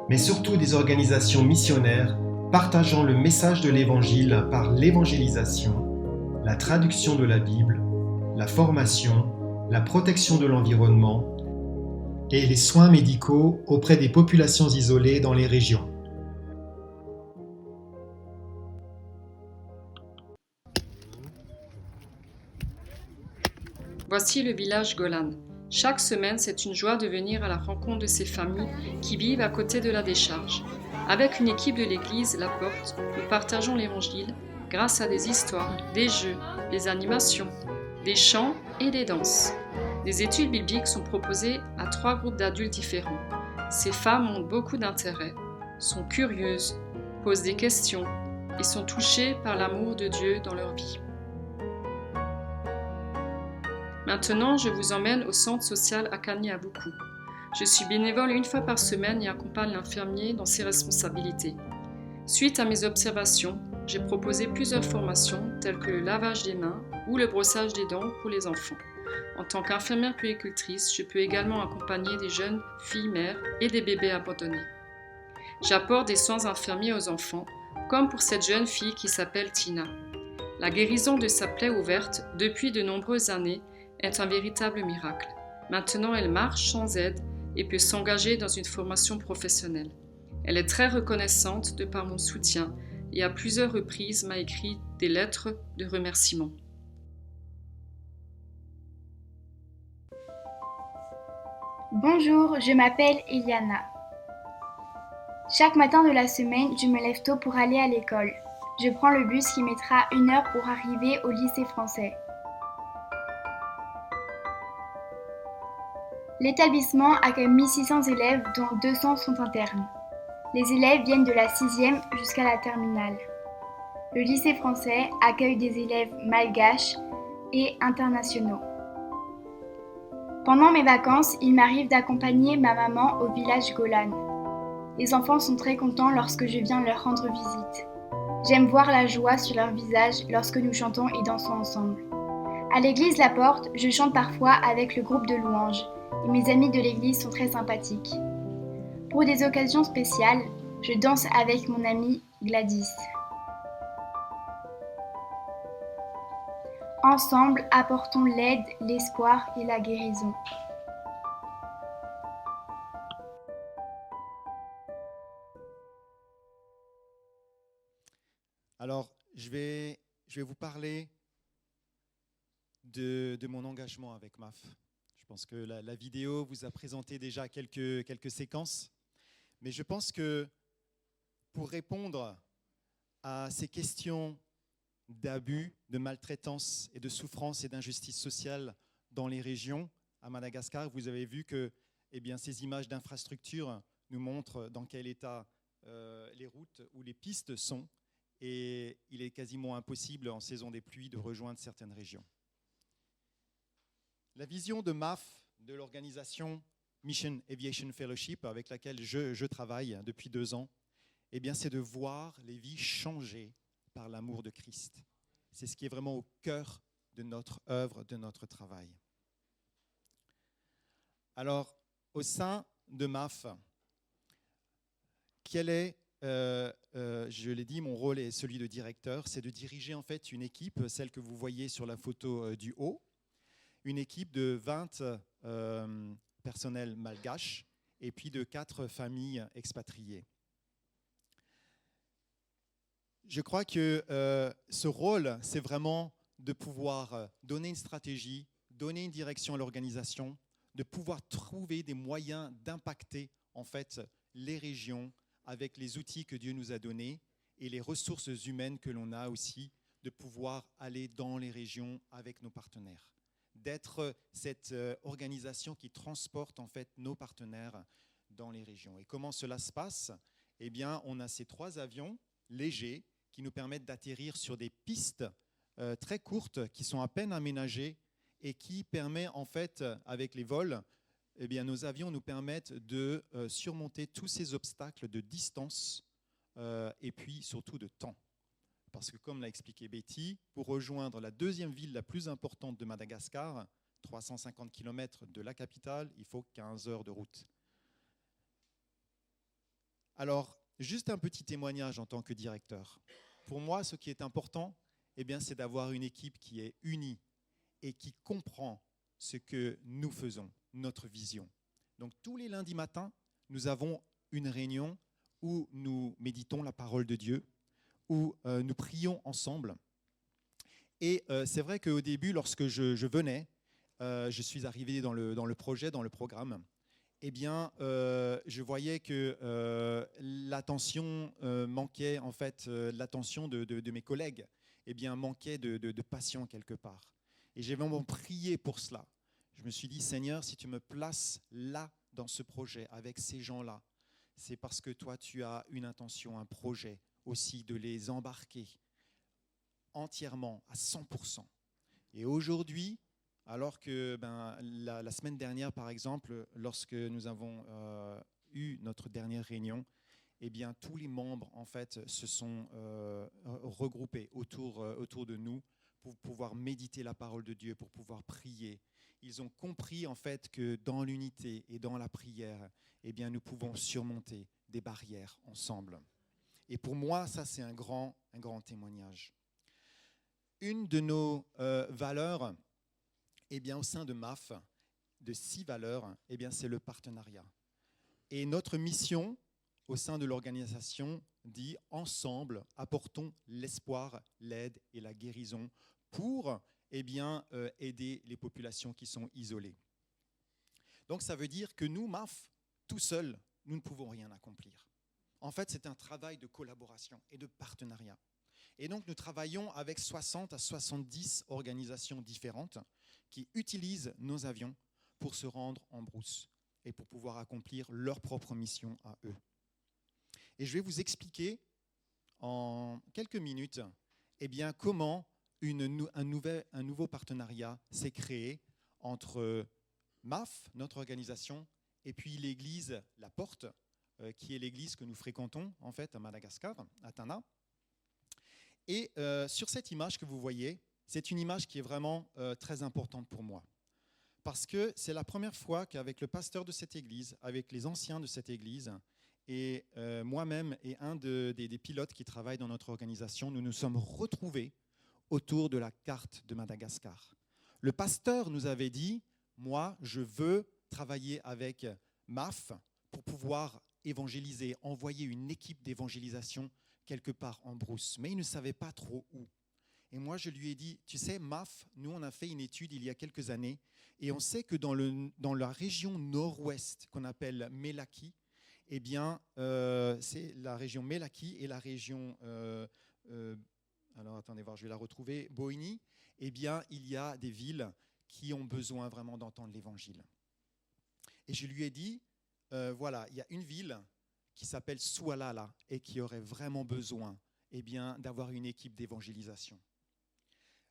mais surtout des organisations missionnaires partageant le message de l'Évangile par l'évangélisation, la traduction de la Bible, la formation, la protection de l'environnement et les soins médicaux auprès des populations isolées dans les régions. Voici le village Golan. Chaque semaine, c'est une joie de venir à la rencontre de ces familles qui vivent à côté de la décharge. Avec une équipe de l'église La Porte, nous partageons l'évangile grâce à des histoires, des jeux, des animations, des chants et des danses. Des études bibliques sont proposées à 3 groupes d'adultes différents. Ces femmes ont beaucoup d'intérêt, sont curieuses, posent des questions et sont touchées par l'amour de Dieu dans leur vie. Maintenant, je vous emmène au centre social Akani Abuku. Je suis bénévole 1 fois par semaine et accompagne l'infirmier dans ses responsabilités. Suite à mes observations, j'ai proposé plusieurs formations telles que le lavage des mains ou le brossage des dents pour les enfants. En tant qu'infirmière puéricultrice, je peux également accompagner des jeunes filles mères et des bébés abandonnés. J'apporte des soins infirmiers aux enfants, comme pour cette jeune fille qui s'appelle Tina. La guérison de sa plaie ouverte depuis de nombreuses années est un véritable miracle. Maintenant, elle marche sans aide et peut s'engager dans une formation professionnelle. Elle est très reconnaissante de par mon soutien et à plusieurs reprises m'a écrit des lettres de remerciement. Bonjour, je m'appelle Eliana. Chaque matin de la semaine, je me lève tôt pour aller à l'école. Je prends le bus qui mettra 1 heure pour arriver au lycée français. L'établissement accueille 1600 élèves dont 200 sont internes. Les élèves viennent de la 6e jusqu'à la terminale. Le lycée français accueille des élèves malgaches et internationaux. Pendant mes vacances, il m'arrive d'accompagner ma maman au village Golan. Les enfants sont très contents lorsque je viens leur rendre visite. J'aime voir la joie sur leur visage lorsque nous chantons et dansons ensemble. À l'église La Porte, je chante parfois avec le groupe de louanges. Et mes amis de l'église sont très sympathiques. Pour des occasions spéciales, je danse avec mon amie Gladys. Ensemble, apportons l'aide, l'espoir et la guérison. Alors, je vais vous parler de mon engagement avec MAF. Je pense que la vidéo vous a présenté déjà quelques séquences, mais je pense que pour répondre à ces questions d'abus, de maltraitance et de souffrance et d'injustice sociale dans les régions, à Madagascar, vous avez vu que ces images d'infrastructures nous montrent dans quel état les routes ou les pistes sont, et il est quasiment impossible en saison des pluies de rejoindre certaines régions. La vision de MAF, de l'organisation Mission Aviation Fellowship, avec laquelle je travaille depuis 2 ans, c'est de voir les vies changer par l'amour de Christ. C'est ce qui est vraiment au cœur de notre œuvre, de notre travail. Alors, au sein de MAF, quel est, je l'ai dit, mon rôle est celui de directeur, c'est de diriger en fait une équipe, celle que vous voyez sur la photo du haut, une équipe de 20 personnels malgaches et puis de 4 familles expatriées. Je crois que ce rôle, c'est vraiment de pouvoir donner une stratégie, donner une direction à l'organisation, de pouvoir trouver des moyens d'impacter en fait les régions avec les outils que Dieu nous a donnés et les ressources humaines que l'on a aussi, de pouvoir aller dans les régions avec nos partenaires, d'être cette organisation qui transporte en fait nos partenaires dans les régions. Et comment cela se passe ? On a ces 3 avions légers qui nous permettent d'atterrir sur des pistes très courtes qui sont à peine aménagées et qui permettent en fait, avec les vols, nos avions nous permettent de surmonter tous ces obstacles de distance et puis surtout de temps. Parce que comme l'a expliqué Betty, pour rejoindre la 2e ville la plus importante de Madagascar, 350 km de la capitale, il faut 15 heures de route. Alors, juste un petit témoignage en tant que directeur. Pour moi, ce qui est important, c'est d'avoir une équipe qui est unie et qui comprend ce que nous faisons, notre vision. Donc, tous les lundis matins, nous avons une réunion où nous méditons la parole de Dieu, où nous prions ensemble. Et c'est vrai qu'au début, lorsque je venais, je suis arrivé dans le projet, dans le programme, je voyais que l'attention manquait, en fait, l'attention de mes collègues, manquait de passion quelque part. Et j'ai vraiment prié pour cela. je me suis dit, Seigneur, si tu me places là, dans ce projet, avec ces gens-là, c'est parce que toi, tu as une intention, un projet aussi de les embarquer entièrement, à 100%. Et aujourd'hui, alors que la semaine dernière, par exemple, lorsque nous avons eu notre dernière réunion, eh bien, tous les membres, en fait, se sont regroupés autour de nous pour pouvoir méditer la parole de Dieu, pour pouvoir prier. Ils ont compris, en fait, que dans l'unité et dans la prière, eh bien, nous pouvons surmonter des barrières ensemble. Et pour moi, ça, c'est un grand témoignage. Une de nos valeurs, eh bien, au sein de MAF, de 6 valeurs, eh bien, c'est le partenariat. Et notre mission au sein de l'organisation dit « Ensemble, apportons l'espoir, l'aide et la guérison pour aider les populations qui sont isolées. » Donc ça veut dire que nous, MAF, tout seuls, nous ne pouvons rien accomplir. En fait, c'est un travail de collaboration et de partenariat. Et donc nous travaillons avec 60 à 70 organisations différentes qui utilisent nos avions pour se rendre en brousse et pour pouvoir accomplir leur propre mission à eux. Et je vais vous expliquer en quelques minutes comment un nouveau partenariat s'est créé entre MAF, notre organisation, et puis l'église La Porte, qui est l'église que nous fréquentons en fait à Madagascar, à Tana. Et sur cette image que vous voyez, c'est une image qui est vraiment très importante pour moi. Parce que c'est la première fois qu'avec le pasteur de cette église, avec les anciens de cette église, et moi-même et un des pilotes qui travaillent dans notre organisation, nous nous sommes retrouvés autour de la carte de Madagascar. Le pasteur nous avait dit, moi, je veux travailler avec MAF pour pouvoir évangéliser, envoyer une équipe d'évangélisation quelque part en brousse. Mais il ne savait pas trop où. Et moi, je lui ai dit, tu sais, MAF, nous, on a fait une étude il y a quelques années, et on sait que dans la région nord-ouest, qu'on appelle Melaky, eh bien, c'est la région Melaky et la région, alors attendez voir, je vais la retrouver, Boini, eh bien, il y a des villes qui ont besoin vraiment d'entendre l'évangile. Et je lui ai dit, voilà, il y a une ville qui s'appelle Soualala et qui aurait vraiment besoin d'avoir une équipe d'évangélisation.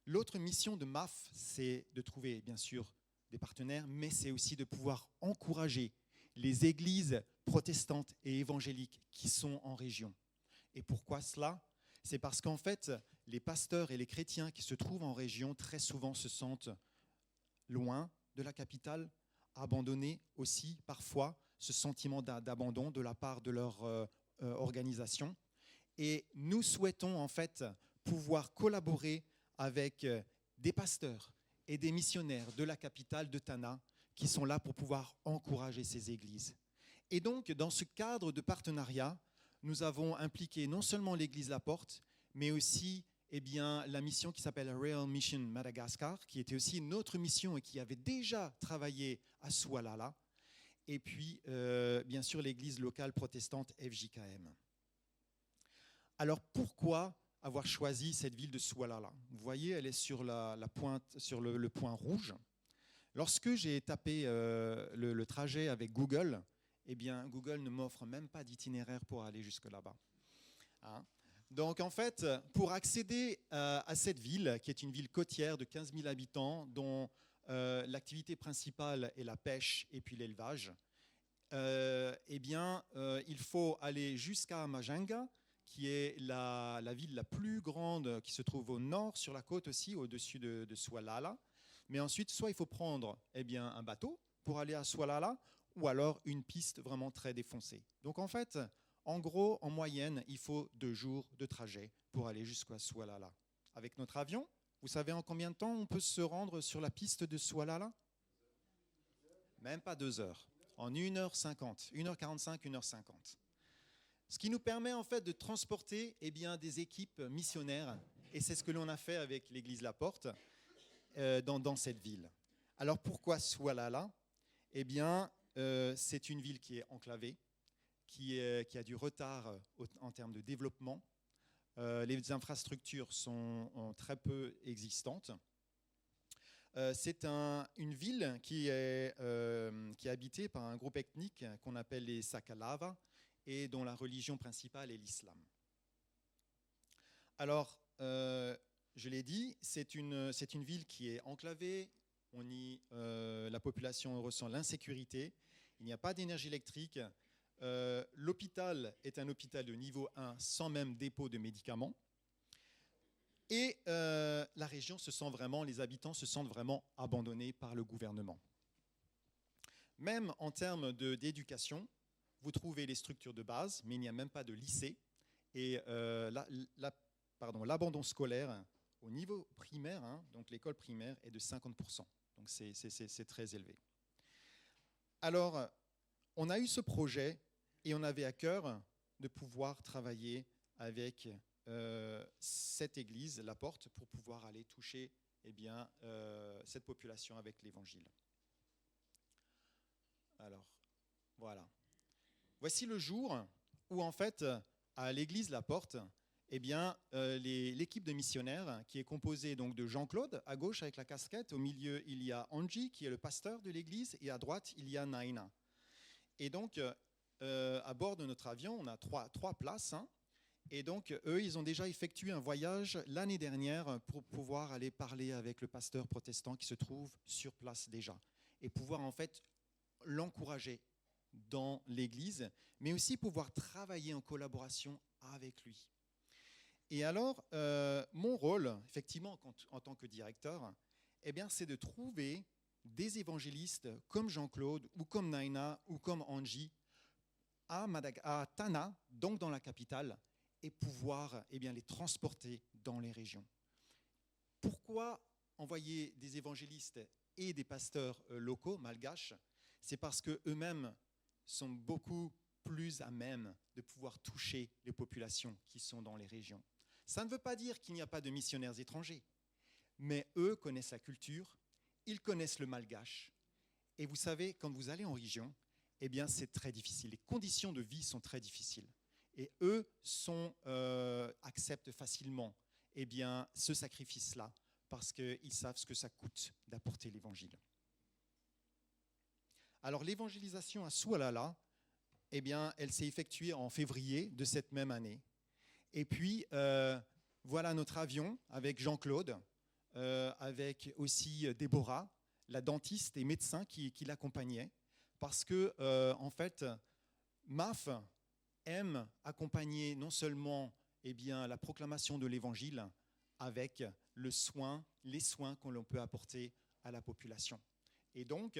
L'autre mission de MAF, c'est de trouver, bien sûr, des partenaires, mais c'est aussi de pouvoir encourager les églises protestantes et évangéliques qui sont en région. Et pourquoi cela ? C'est parce qu'en fait, les pasteurs et les chrétiens qui se trouvent en région, très souvent se sentent loin de la capitale, abandonnés aussi, parfois, ce sentiment d'abandon de la part de leur organisation. Et nous souhaitons en fait pouvoir collaborer avec des pasteurs et des missionnaires de la capitale de Tana qui sont là pour pouvoir encourager ces églises. Et donc, dans ce cadre de partenariat, nous avons impliqué non seulement l'église La Porte, mais aussi la mission qui s'appelle Real Mission Madagascar, qui était aussi une autre mission et qui avait déjà travaillé à Soualala, et puis, bien sûr, l'église locale protestante FJKM. Alors, pourquoi avoir choisi cette ville de Soualala ? Vous voyez, elle est sur la pointe, sur le point rouge. Lorsque j'ai tapé le trajet avec Google, eh bien, Google ne m'offre même pas d'itinéraire pour aller jusque là-bas. Hein ? Donc, en fait, pour accéder à cette ville, qui est une ville côtière de 15 000 habitants, dont l'activité principale est la pêche et puis l'élevage, il faut aller jusqu'à Majanga, qui est la ville la plus grande qui se trouve au nord, sur la côte aussi, au-dessus de Soualala. Mais ensuite, soit il faut prendre un bateau pour aller à Soualala, ou alors une piste vraiment très défoncée. Donc en fait, en gros, en moyenne, il faut 2 jours de trajet pour aller jusqu'à Soualala. Avec notre avion, vous savez en combien de temps on peut se rendre sur la piste de Soualala ? Même pas 2 heures. En 1h50, 1h45, 1h50. Ce qui nous permet en fait de transporter des équipes missionnaires, et c'est ce que l'on a fait avec l'église La Porte dans cette ville. Alors pourquoi Soualala ? C'est une ville qui est enclavée, qui a du retard en termes de développement. Les infrastructures sont très peu existantes. c'est une ville qui est habitée par un groupe ethnique qu'on appelle les Sakalava et dont la religion principale est l'islam. Alors, je l'ai dit, c'est une ville qui est enclavée. La population ressent l'insécurité. Il n'y a pas d'énergie électrique. L'hôpital est un hôpital de niveau 1 sans même dépôt de médicaments. Et la région les habitants se sentent vraiment abandonnés par le gouvernement. Même en termes d'éducation, vous trouvez les structures de base, mais il n'y a même pas de lycée. Et l'abandon scolaire au niveau primaire, donc l'école primaire, est de 50%. Donc c'est très élevé. Alors, on a eu ce projet et on avait à cœur de pouvoir travailler avec cette église, La Porte, pour pouvoir aller toucher cette population avec l'évangile. Alors, voilà. Voici le jour où, en fait, à l'église La Porte, l'équipe de missionnaires, qui est composée donc de Jean-Claude, à gauche avec la casquette, au milieu il y a Angie, qui est le pasteur de l'église, et à droite il y a Naina. Et donc, à bord de notre avion, on a trois places, et donc, eux, ils ont déjà effectué un voyage l'année dernière pour pouvoir aller parler avec le pasteur protestant qui se trouve sur place déjà et pouvoir en fait l'encourager dans l'église, mais aussi pouvoir travailler en collaboration avec lui. Et alors, mon rôle, effectivement, en tant que directeur, c'est de trouver des évangélistes comme Jean-Claude ou comme Naina ou comme Angie à Tana, donc dans la capitale, et pouvoir les transporter dans les régions. Pourquoi envoyer des évangélistes et des pasteurs locaux, malgaches? C'est parce qu'eux-mêmes sont beaucoup plus à même de pouvoir toucher les populations qui sont dans les régions. Ça ne veut pas dire qu'il n'y a pas de missionnaires étrangers, mais eux connaissent la culture, ils connaissent le malgache. Et vous savez, quand vous allez en région, c'est très difficile. Les conditions de vie sont très difficiles. Et eux acceptent facilement ce sacrifice-là parce qu'ils savent ce que ça coûte d'apporter l'évangile. Alors l'évangélisation à Soualala, elle s'est effectuée en février de cette même année. Et puis, voilà notre avion avec Jean-Claude, avec aussi Déborah, la dentiste et médecin qui l'accompagnait, parce que, en fait, MAF aime accompagner non seulement la proclamation de l'évangile avec les soins que l'on peut apporter à la population. Et donc,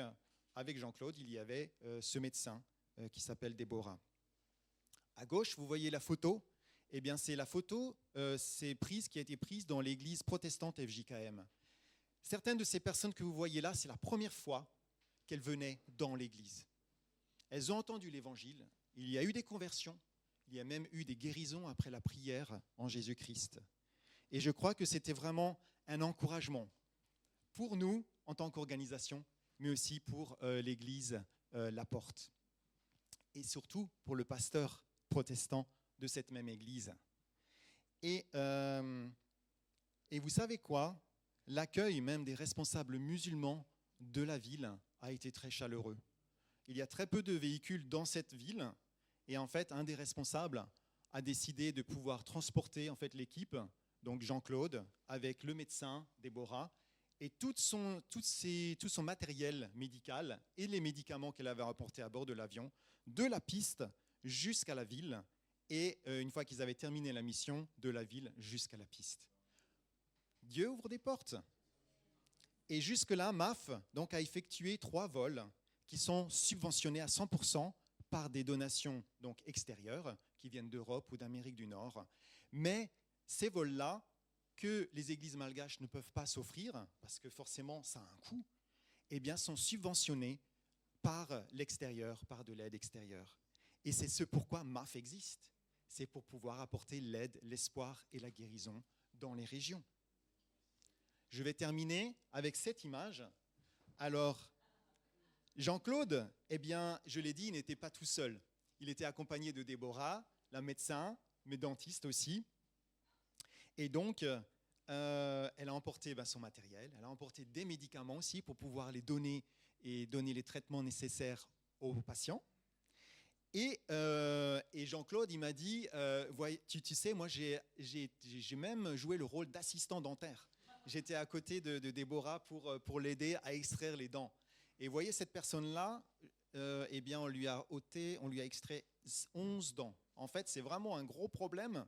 avec Jean-Claude, il y avait ce médecin qui s'appelle Déborah. À gauche, vous voyez la photo. C'est la photo qui a été prise dans l'église protestante FJKM. Certaines de ces personnes que vous voyez là, c'est la première fois qu'elles venaient dans l'église. Elles ont entendu l'évangile. Il y a eu des conversions, il y a même eu des guérisons après la prière en Jésus-Christ. Et je crois que c'était vraiment un encouragement pour nous en tant qu'organisation, mais aussi pour l'église La Porte. Et surtout pour le pasteur protestant de cette même église. Et vous savez quoi? L'accueil même des responsables musulmans de la ville a été très chaleureux. Il y a très peu de véhicules dans cette ville. Et en fait, un des responsables a décidé de pouvoir transporter en fait, l'équipe, donc Jean-Claude, avec le médecin, Déborah, et tout son matériel médical et les médicaments qu'elle avait apportés à bord de l'avion, de la piste jusqu'à la ville, et une fois qu'ils avaient terminé la mission, de la ville jusqu'à la piste. Dieu ouvre des portes. Et jusque-là, MAF donc, a effectué 3 vols qui sont subventionnés à 100% par des donations donc, extérieures qui viennent d'Europe ou d'Amérique du Nord. Mais ces vols-là, que les églises malgaches ne peuvent pas s'offrir, parce que forcément ça a un coût, sont subventionnés par l'extérieur, par de l'aide extérieure. Et c'est ce pourquoi MAF existe. C'est pour pouvoir apporter l'aide, l'espoir et la guérison dans les régions. Je vais terminer avec cette image. Alors, Jean-Claude, je l'ai dit, il n'était pas tout seul. Il était accompagné de Déborah, la médecin, mais dentiste aussi. Et donc, elle a emporté son matériel, elle a emporté des médicaments aussi pour pouvoir les donner et donner les traitements nécessaires aux patients. Et Jean-Claude, il m'a dit, tu sais, moi j'ai même joué le rôle d'assistant dentaire. J'étais à côté de Déborah pour l'aider à extraire les dents. Et vous voyez, cette personne-là, eh bien, on lui a extrait 11 dents. En fait, c'est vraiment un gros problème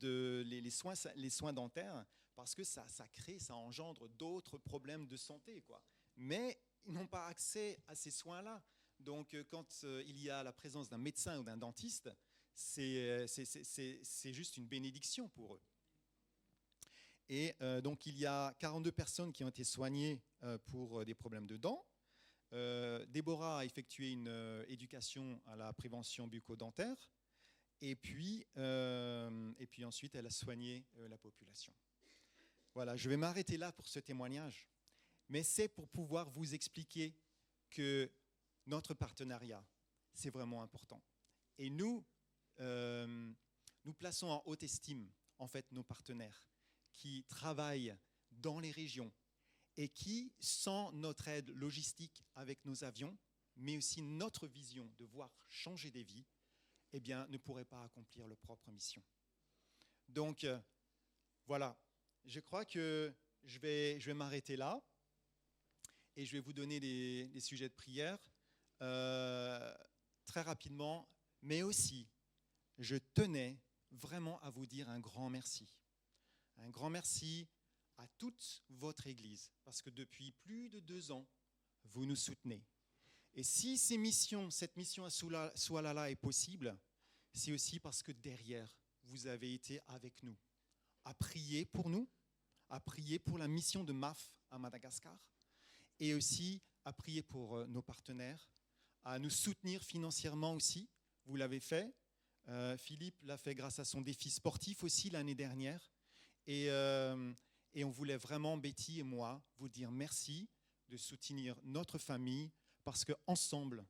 les soins dentaires, parce que ça engendre d'autres problèmes de santé, quoi. Mais ils n'ont pas accès à ces soins-là. Donc, quand il y a la présence d'un médecin ou d'un dentiste, c'est juste une bénédiction pour eux. Et donc, il y a 42 personnes qui ont été soignées pour des problèmes de dents. Déborah a effectué une éducation à la prévention bucco-dentaire. Et puis ensuite, elle a soigné la population. Voilà, je vais m'arrêter là pour ce témoignage. Mais c'est pour pouvoir vous expliquer que notre partenariat, c'est vraiment important. Et nous plaçons en haute estime, en fait, nos partenaires qui travaillent dans les régions et qui, sans notre aide logistique avec nos avions, mais aussi notre vision de voir changer des vies, eh bien, ne pourraient pas accomplir leur propre mission. Donc, voilà, je crois que je vais m'arrêter là et je vais vous donner des sujets de prière très rapidement, mais aussi, je tenais vraiment à vous dire un grand merci. Un grand merci à toute votre Église, parce que depuis plus de 2 ans, vous nous soutenez. Et si cette mission à Soualala est possible, c'est aussi parce que derrière, vous avez été avec nous, à prier pour nous, à prier pour la mission de MAF à Madagascar, et aussi à prier pour nos partenaires, à nous soutenir financièrement aussi. Vous l'avez fait. Philippe l'a fait grâce à son défi sportif aussi l'année dernière. Et on voulait vraiment, Betty et moi, vous dire merci de soutenir notre famille, parce qu'ensemble,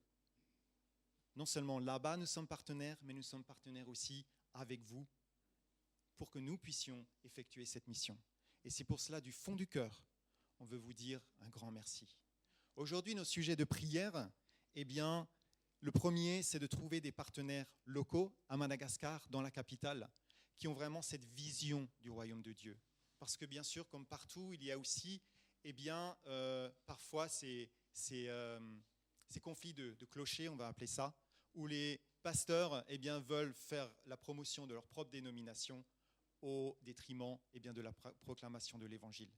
non seulement là-bas nous sommes partenaires, mais nous sommes partenaires aussi avec vous pour que nous puissions effectuer cette mission. Et c'est pour cela, du fond du cœur, on veut vous dire un grand merci. Aujourd'hui, nos sujets de prière, eh bien, le premier, c'est de trouver des partenaires locaux à Madagascar, dans la capitale, qui ont vraiment cette vision du royaume de Dieu. Parce que bien sûr, comme partout, il y a aussi, eh bien, parfois ces conflits de clochers, on va appeler ça, où les pasteurs, eh bien, veulent faire la promotion de leur propre dénomination au détriment, eh bien, de la proclamation de l'Évangile.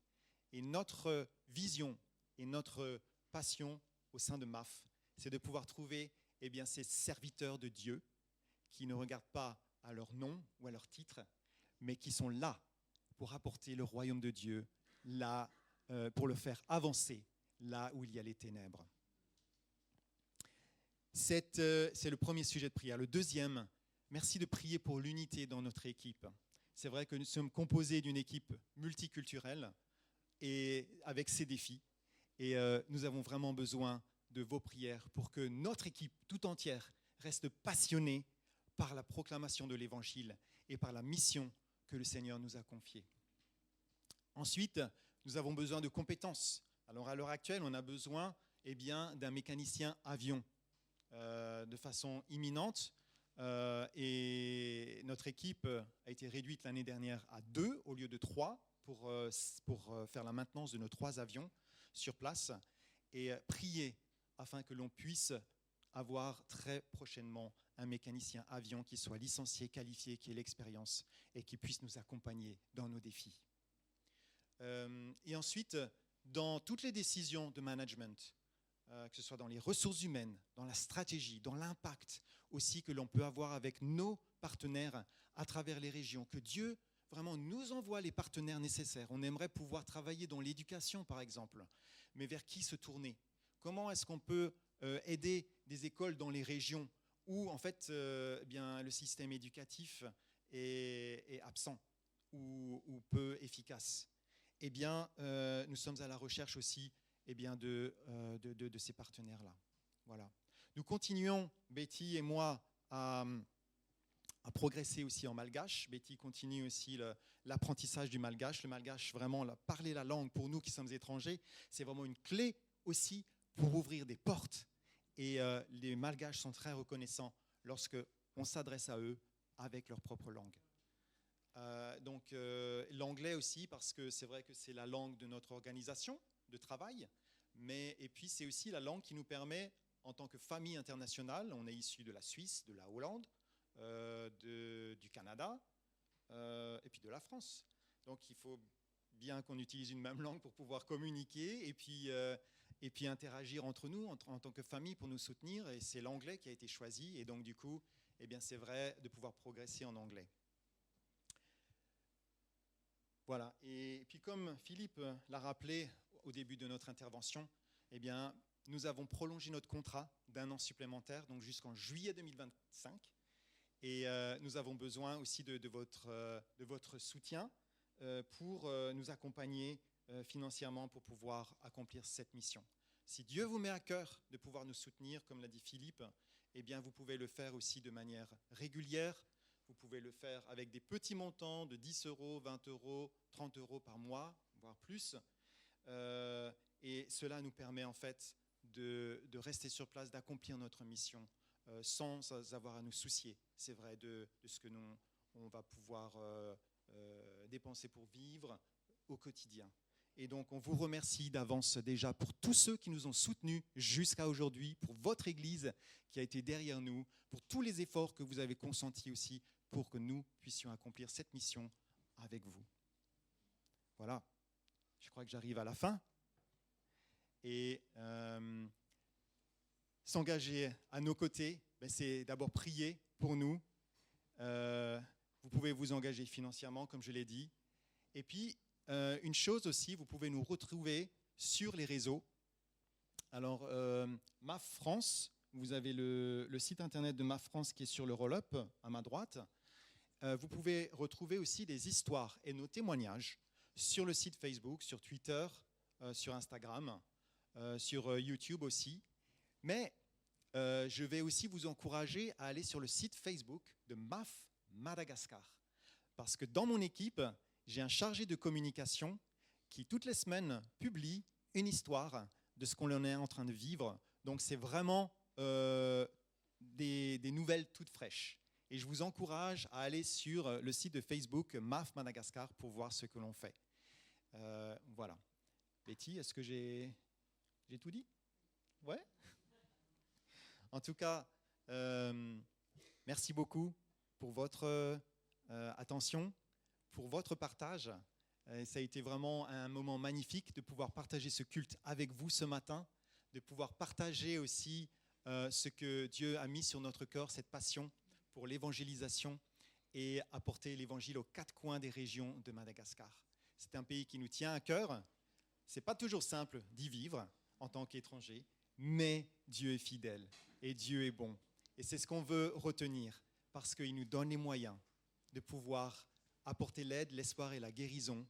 Et notre vision et notre passion au sein de MAF, c'est de pouvoir trouver, eh bien, ces serviteurs de Dieu qui ne regardent pas à leur nom ou à leur titre, mais qui sont là pour apporter le royaume de Dieu, là, pour le faire avancer là où il y a les ténèbres. C'est le premier sujet de prière. Le deuxième, merci de prier pour l'unité dans notre équipe. C'est vrai que nous sommes composés d'une équipe multiculturelle et avec ses défis. Et nous avons vraiment besoin de vos prières pour que notre équipe tout entière reste passionnée par la proclamation de l'Évangile et par la mission que le Seigneur nous a confiée. Ensuite, nous avons besoin de compétences. Alors à l'heure actuelle, on a besoin, eh bien, d'un mécanicien avion de façon imminente. Et notre équipe a été réduite l'année dernière à 2 au lieu de 3 pour faire la maintenance de nos 3 avions sur place et prier afin que l'on puisse avoir très prochainement un mécanicien avion qui soit licencié, qualifié, qui ait l'expérience et qui puisse nous accompagner dans nos défis. Et ensuite, dans toutes les décisions de management, que ce soit dans les ressources humaines, dans la stratégie, dans l'impact aussi que l'on peut avoir avec nos partenaires à travers les régions, que Dieu vraiment nous envoie les partenaires nécessaires. On aimerait pouvoir travailler dans l'éducation, par exemple, mais vers qui se tourner? Comment est-ce qu'on peut aider des écoles dans les régions où, en fait, bien, le système éducatif est absent ou peu efficace? Eh bien, nous sommes à la recherche aussi, eh bien, de ces partenaires-là. Voilà. Nous continuons, Betty et moi, à à progresser aussi en malgache. Betty continue aussi l'apprentissage du malgache. Le malgache, vraiment, parler la langue pour nous qui sommes étrangers, c'est vraiment une clé aussi pour ouvrir des portes. Et les malgaches sont très reconnaissants lorsque on s'adresse à eux avec leur propre langue. Donc l'anglais aussi, parce que c'est vrai que c'est la langue de notre organisation de travail, et puis c'est aussi la langue qui nous permet, en tant que famille internationale, on est issu de la Suisse, de la Hollande, du Canada et puis de la France. Donc il faut bien qu'on utilise une même langue pour pouvoir communiquer et puis interagir entre nous en tant que famille pour nous soutenir. Et c'est l'anglais qui a été choisi. Et donc du coup, eh bien, c'est vrai de pouvoir progresser en anglais. Voilà. Et puis comme Philippe l'a rappelé au début de notre intervention, eh bien, nous avons prolongé notre contrat d'1 an supplémentaire, donc jusqu'en juillet 2025. Et nous avons besoin aussi de votre soutien pour nous accompagner financièrement pour pouvoir accomplir cette mission. Si Dieu vous met à cœur de pouvoir nous soutenir, comme l'a dit Philippe, eh bien vous pouvez le faire aussi de manière régulière. Vous pouvez le faire avec des petits montants de 10 €, 20 €, 30 € par mois, voire plus. Et cela nous permet en fait de rester sur place, d'accomplir notre mission sans avoir à nous soucier, c'est vrai, de ce que on va pouvoir dépenser pour vivre au quotidien. Et donc, on vous remercie d'avance déjà pour tous ceux qui nous ont soutenus jusqu'à aujourd'hui, pour votre Église qui a été derrière nous, pour tous les efforts que vous avez consentis aussi pour que nous puissions accomplir cette mission avec vous. Voilà, je crois que j'arrive à la fin. Et s'engager à nos côtés, c'est d'abord prier pour nous. Vous pouvez vous engager financièrement, comme je l'ai dit. Et puis, une chose aussi, vous pouvez nous retrouver sur les réseaux. Alors, MAF France, vous avez le site internet de MAF France qui est sur le roll-up, à ma droite. Vous pouvez retrouver aussi des histoires et nos témoignages sur le site Facebook, sur Twitter, sur Instagram, sur YouTube aussi. Mais je vais aussi vous encourager à aller sur le site Facebook de MAF Madagascar. Parce que dans mon équipe, j'ai un chargé de communication qui, toutes les semaines, publie une histoire de ce qu'on est en train de vivre. Donc, c'est vraiment des nouvelles toutes fraîches. Et je vous encourage à aller sur le site de Facebook MAF Madagascar pour voir ce que l'on fait. Voilà. Betty, est-ce que j'ai tout dit? Ouais. En tout cas, merci beaucoup pour votre attention, pour votre partage. Ça a été vraiment un moment magnifique de pouvoir partager ce culte avec vous ce matin, de pouvoir partager aussi ce que Dieu a mis sur notre cœur, cette passion pour l'évangélisation et apporter l'évangile aux 4 coins des régions de Madagascar. C'est un pays qui nous tient à cœur. Ce n'est pas toujours simple d'y vivre en tant qu'étranger, mais Dieu est fidèle et Dieu est bon. Et c'est ce qu'on veut retenir, parce qu'il nous donne les moyens de pouvoir apporter l'aide, l'espoir et la guérison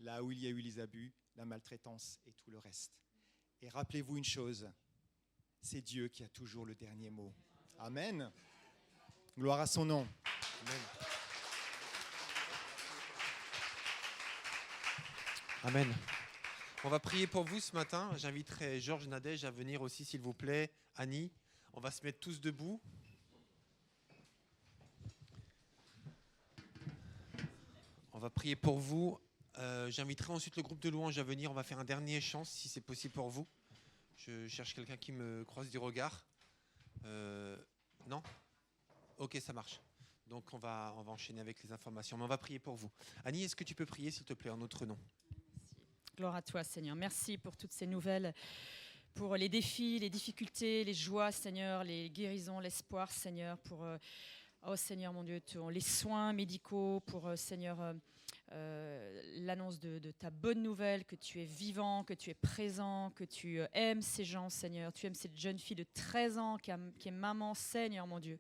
là où il y a eu les abus, la maltraitance et tout le reste. Et rappelez-vous une chose, c'est Dieu qui a toujours le dernier mot. Amen. Gloire à son nom. Amen. Amen. On va prier pour vous ce matin. J'inviterai Georges Nadège à venir aussi, s'il vous plaît. Annie, on va se mettre tous debout. On va prier pour vous. J'inviterai ensuite le groupe de louanges à venir. On va faire un dernier chant, si c'est possible pour vous. Je cherche quelqu'un qui me croise du regard. Non ? Ok, ça marche. Donc on va enchaîner avec les informations. Mais on va prier pour vous. Annie, est-ce que tu peux prier, s'il te plaît, en notre nom ? Gloire à toi, Seigneur. Merci pour toutes ces nouvelles, pour les défis, les difficultés, les joies, Seigneur, les guérisons, l'espoir, Seigneur, pour, oh Seigneur mon Dieu, les soins médicaux, pour, Seigneur, l'annonce de ta bonne nouvelle, que tu es vivant, que tu es présent, que tu aimes ces gens, Seigneur. Tu aimes cette jeune fille de 13 ans qui est maman, Seigneur mon Dieu.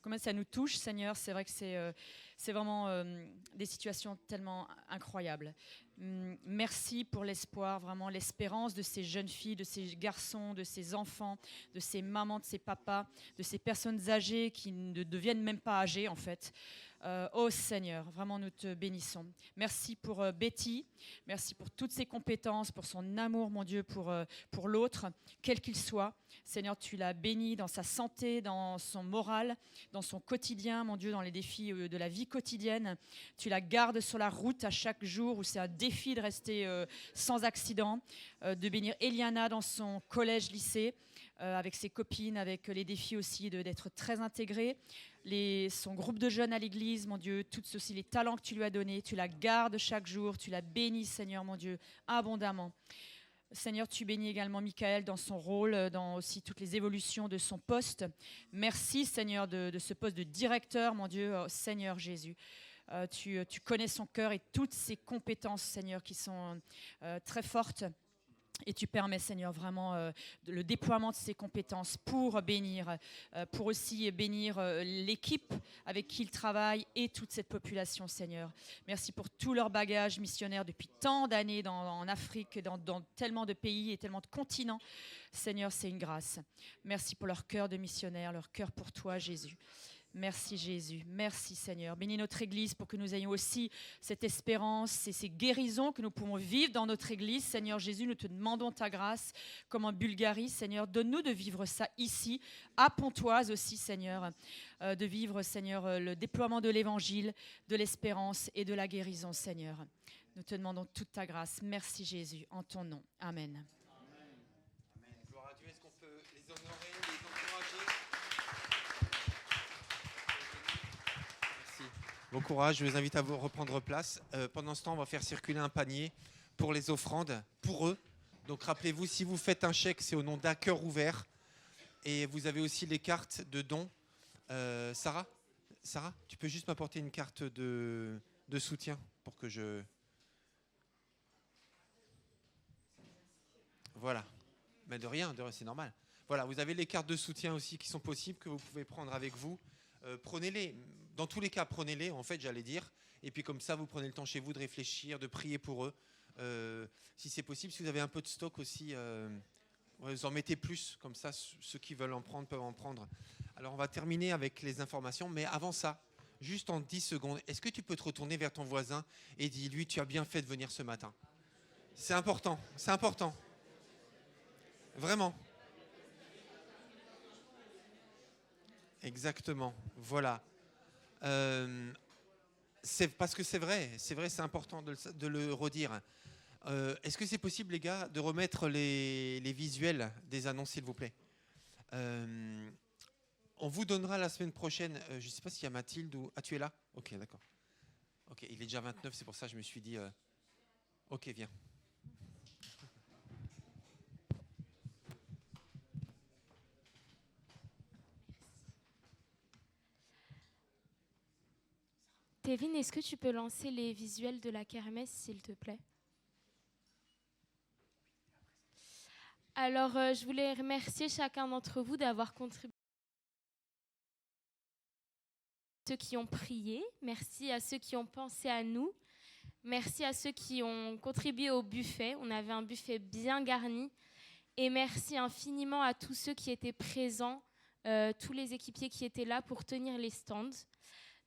combien ça nous touche, Seigneur. C'est vrai que c'est vraiment des situations tellement incroyables. Merci pour l'espoir, vraiment l'espérance de ces jeunes filles, de ces garçons, de ces enfants, de ces mamans, de ces papas, de ces personnes âgées qui ne deviennent même pas âgées en fait. Oh Seigneur, vraiment nous te bénissons. Merci pour Betty, merci pour toutes ses compétences, pour son amour, mon Dieu, pour l'autre, quel qu'il soit. Seigneur, tu l'as béni dans sa santé, dans son moral, dans son quotidien, mon Dieu, dans les défis de la vie quotidienne. Tu la gardes sur la route à chaque jour où c'est un défi de rester sans accident, de bénir Eliana dans son collège-lycée, avec ses copines, avec les défis aussi d'être très intégrée. Son groupe de jeunes à l'église, mon Dieu, tous aussi les talents que tu lui as donnés, tu la gardes chaque jour, tu la bénis, Seigneur, mon Dieu, abondamment. Seigneur, tu bénis également Michael dans son rôle, dans aussi toutes les évolutions de son poste. Merci, Seigneur, de ce poste de directeur, mon Dieu, oh, Seigneur Jésus. Tu connais son cœur et toutes ses compétences, Seigneur, qui sont très fortes. Et tu permets, Seigneur, vraiment le déploiement de ces compétences pour bénir, pour aussi bénir l'équipe avec qui il travaille et toute cette population, Seigneur. Merci pour tout leur bagage missionnaire depuis tant d'années en Afrique, dans tellement de pays et tellement de continents. Seigneur, c'est une grâce. Merci pour leur cœur de missionnaire, leur cœur pour toi, Jésus. Merci Jésus, merci Seigneur. Bénis notre Église pour que nous ayons aussi cette espérance et ces guérisons que nous pouvons vivre dans notre Église. Seigneur Jésus, nous te demandons ta grâce, comme en Bulgarie, Seigneur. Donne-nous de vivre ça ici, à Pontoise aussi, Seigneur. De vivre, Seigneur, le déploiement de l'Évangile, de l'espérance et de la guérison, Seigneur. Nous te demandons toute ta grâce. Merci Jésus, en ton nom. Amen. Amen. Gloire à Dieu. Est-ce qu'on peut les honorer, les encourager? Bon courage, je vous invite à vous reprendre place. Pendant ce temps, on va faire circuler un panier pour les offrandes, pour eux. Donc rappelez-vous, si vous faites un chèque, c'est au nom d'Un Cœur Ouvert. Et vous avez aussi les cartes de dons. Sarah, tu peux juste m'apporter une carte de soutien pour que je... Voilà. Mais de rien, c'est normal. Voilà, vous avez les cartes de soutien aussi qui sont possibles, que vous pouvez prendre avec vous. Prenez-les. Dans tous les cas, prenez-les, en fait, j'allais dire. Et puis comme ça, vous prenez le temps chez vous de réfléchir, de prier pour eux. Si c'est possible, si vous avez un peu de stock aussi, vous en mettez plus. Comme ça, ceux qui veulent en prendre peuvent en prendre. Alors, on va terminer avec les informations. Mais avant ça, juste en 10 secondes, est-ce que tu peux te retourner vers ton voisin et dire, lui, tu as bien fait de venir ce matin? C'est important, c'est important. Vraiment. Exactement, voilà. C'est parce que c'est vrai, c'est important de le redire. Est-ce que c'est possible, les gars, de remettre les visuels des annonces, s'il vous plaît? On vous donnera la semaine prochaine, je ne sais pas s'il y a Mathilde ou... Ah, tu es là? Ok, d'accord. Ok, il est déjà 29, c'est pour ça que je me suis dit... Ok, viens. Tevin, est-ce que tu peux lancer les visuels de la kermesse, s'il te plaît? Alors, je voulais remercier chacun d'entre vous d'avoir contribué. Ceux qui ont prié, merci à ceux qui ont pensé à nous, merci à ceux qui ont contribué au buffet. On avait un buffet bien garni. Et merci infiniment à tous ceux qui étaient présents, tous les équipiers qui étaient là pour tenir les stands.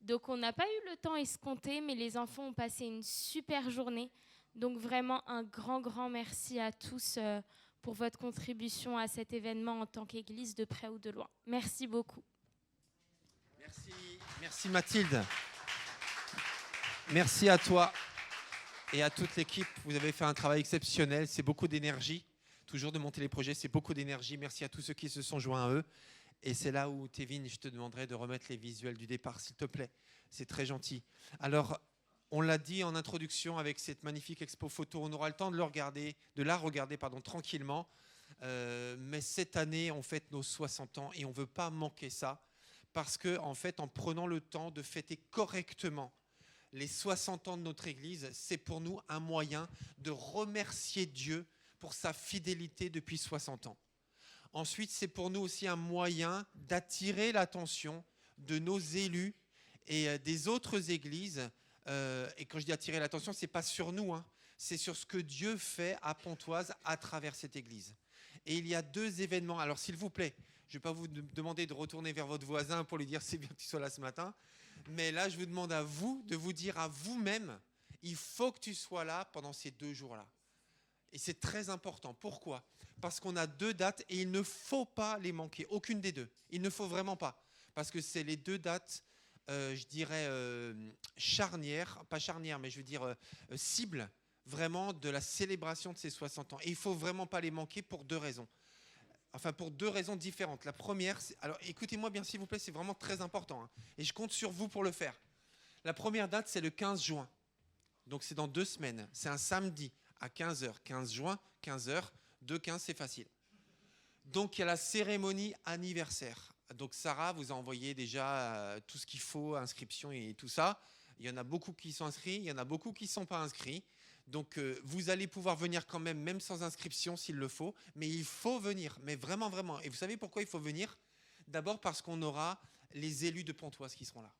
Donc, on n'a pas eu le temps escompté, mais les enfants ont passé une super journée. Donc, vraiment, un grand, grand merci à tous pour votre contribution à cet événement en tant qu'Église de près ou de loin. Merci beaucoup. Merci Mathilde. Merci à toi et à toute l'équipe. Vous avez fait un travail exceptionnel. C'est beaucoup d'énergie. Toujours de monter les projets, c'est beaucoup d'énergie. Merci à tous ceux qui se sont joints à eux. Et c'est là où, Tevin, je te demanderai de remettre les visuels du départ, s'il te plaît. C'est très gentil. Alors, on l'a dit en introduction avec cette magnifique expo photo, on aura le temps de la regarder tranquillement. Mais cette année, on fête nos 60 ans et on ne veut pas manquer ça. Parce que, en fait, en prenant le temps de fêter correctement les 60 ans de notre Église, c'est pour nous un moyen de remercier Dieu pour sa fidélité depuis 60 ans. Ensuite, c'est pour nous aussi un moyen d'attirer l'attention de nos élus et des autres églises. Et quand je dis attirer l'attention, ce n'est pas sur nous, hein, c'est sur ce que Dieu fait à Pontoise à travers cette église. Et il y a 2 événements. Alors s'il vous plaît, je ne vais pas vous demander de retourner vers votre voisin pour lui dire c'est bien que tu sois là ce matin. Mais là, je vous demande à vous de vous dire à vous-même, il faut que tu sois là pendant ces 2 jours-là. Et c'est très important. Pourquoi ? Parce qu'on a 2 dates et il ne faut pas les manquer. Aucune des 2. Il ne faut vraiment pas. Parce que c'est les 2 dates, je dirais, charnières. Pas charnières, mais je veux dire cibles, vraiment, de la célébration de ces 60 ans. Et il ne faut vraiment pas les manquer pour 2 raisons. Enfin, pour 2 raisons différentes. La première, alors écoutez-moi bien s'il vous plaît, c'est vraiment très important. Hein, et je compte sur vous pour le faire. La première date, c'est le 15 juin. Donc c'est dans 2 semaines. C'est un samedi à 15h. 15 juin, 15h. 2-15, c'est facile. Donc il y a la cérémonie anniversaire. Donc Sarah vous a envoyé déjà tout ce qu'il faut, inscription et tout ça. Il y en a beaucoup qui sont inscrits, il y en a beaucoup qui ne sont pas inscrits. Donc vous allez pouvoir venir quand même sans inscription s'il le faut. Mais il faut venir, mais vraiment, vraiment. Et vous savez pourquoi il faut venir ? D'abord parce qu'on aura les élus de Pontoise qui seront là.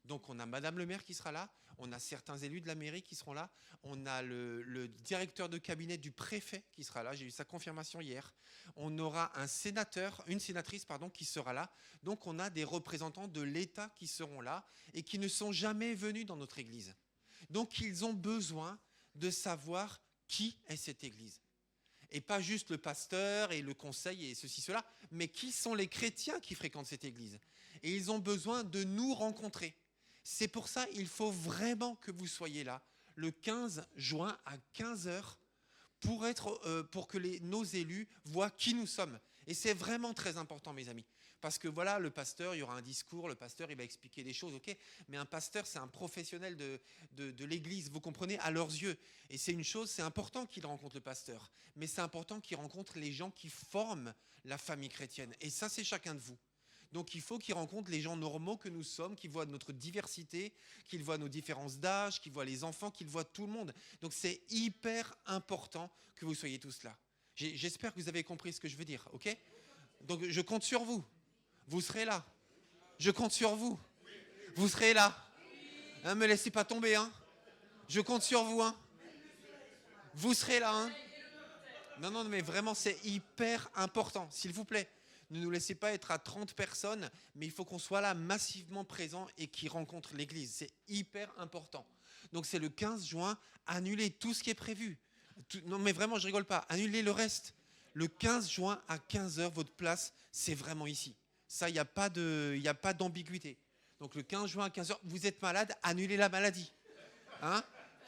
Donc on a Madame le maire qui sera là, on a certains élus de la mairie qui seront là, on a le directeur de cabinet du préfet qui sera là, j'ai eu sa confirmation hier. On aura un sénateur, une sénatrice pardon, qui sera là. Donc on a des représentants de l'État qui seront là et qui ne sont jamais venus dans notre église. Donc ils ont besoin de savoir qui est cette église. Et pas juste le pasteur et le conseil et ceci, cela, mais qui sont les chrétiens qui fréquentent cette église. Et ils ont besoin de nous rencontrer. C'est pour ça qu'il faut vraiment que vous soyez là, le 15 juin à 15h, pour que nos élus voient qui nous sommes. Et c'est vraiment très important, mes amis. Parce que voilà, le pasteur, il y aura un discours, le pasteur, il va expliquer des choses, ok. Mais un pasteur, c'est un professionnel de l'église, vous comprenez, à leurs yeux. Et c'est une chose, c'est important qu'il rencontre le pasteur. Mais c'est important qu'il rencontre les gens qui forment la famille chrétienne. Et ça, c'est chacun de vous. Donc il faut qu'ils rencontrent les gens normaux que nous sommes, qu'ils voient notre diversité, qu'ils voient nos différences d'âge, qu'ils voient les enfants, qu'ils voient tout le monde. Donc c'est hyper important que vous soyez tous là. J'espère que vous avez compris ce que je veux dire, ok ? Donc je compte sur vous. Vous serez là. Je compte sur vous. Vous serez là. Ne me laissez pas tomber, hein. Je compte sur vous, hein. Vous serez là, hein. Non, mais vraiment, c'est hyper important, s'il vous plaît. Ne nous laissez pas être à 30 personnes, mais il faut qu'on soit là massivement présent et qui rencontre l'église. C'est hyper important. Donc c'est le 15 juin, annulez tout ce qui est prévu. Non mais vraiment, je rigole pas. Annulez le reste. Le 15 juin à 15h, votre place, c'est vraiment ici. Ça, il n'y a pas d'ambiguïté. Donc le 15 juin à 15h, vous êtes malade, annulez la maladie. Hein ?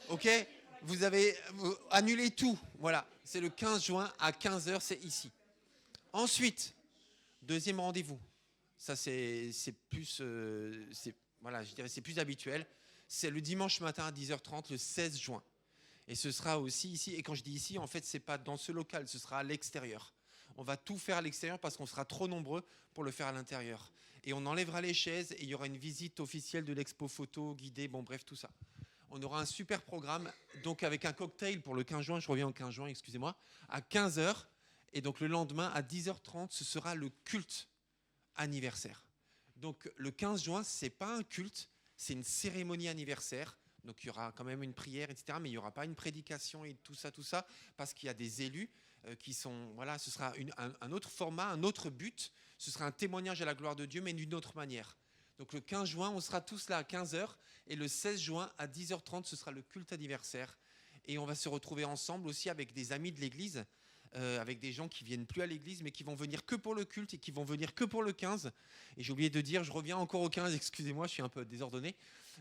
Ok ? Vous annulez tout. Voilà. C'est le 15 juin à 15h, c'est ici. Ensuite, deuxième rendez-vous, ça c'est plus, c'est plus habituel. C'est le dimanche matin à 10h30, le 16 juin. Et ce sera aussi ici. Et quand je dis ici, en fait, c'est pas dans ce local, ce sera à l'extérieur. On va tout faire à l'extérieur parce qu'on sera trop nombreux pour le faire à l'intérieur. Et on enlèvera les chaises et il y aura une visite officielle de l'expo photo guidée. Bon, bref, tout ça. On aura un super programme, donc avec un cocktail pour le 15 juin. Je reviens au 15 juin, excusez-moi, à 15h. Et donc le lendemain, à 10h30, ce sera le culte anniversaire. Donc le 15 juin, ce n'est pas un culte, c'est une cérémonie anniversaire. Donc il y aura quand même une prière, etc. Mais il n'y aura pas une prédication et tout ça, parce qu'il y a des élus qui sont... Voilà, ce sera un autre format, un autre but. Ce sera un témoignage à la gloire de Dieu, mais d'une autre manière. Donc le 15 juin, on sera tous là à 15h. Et le 16 juin, à 10h30, ce sera le culte anniversaire. Et on va se retrouver ensemble aussi avec des amis de l'église, avec des gens qui ne viennent plus à l'église, mais qui vont venir que pour le culte et qui vont venir que pour le 15. Et j'ai oublié de dire, je reviens encore au 15, excusez-moi, je suis un peu désordonné.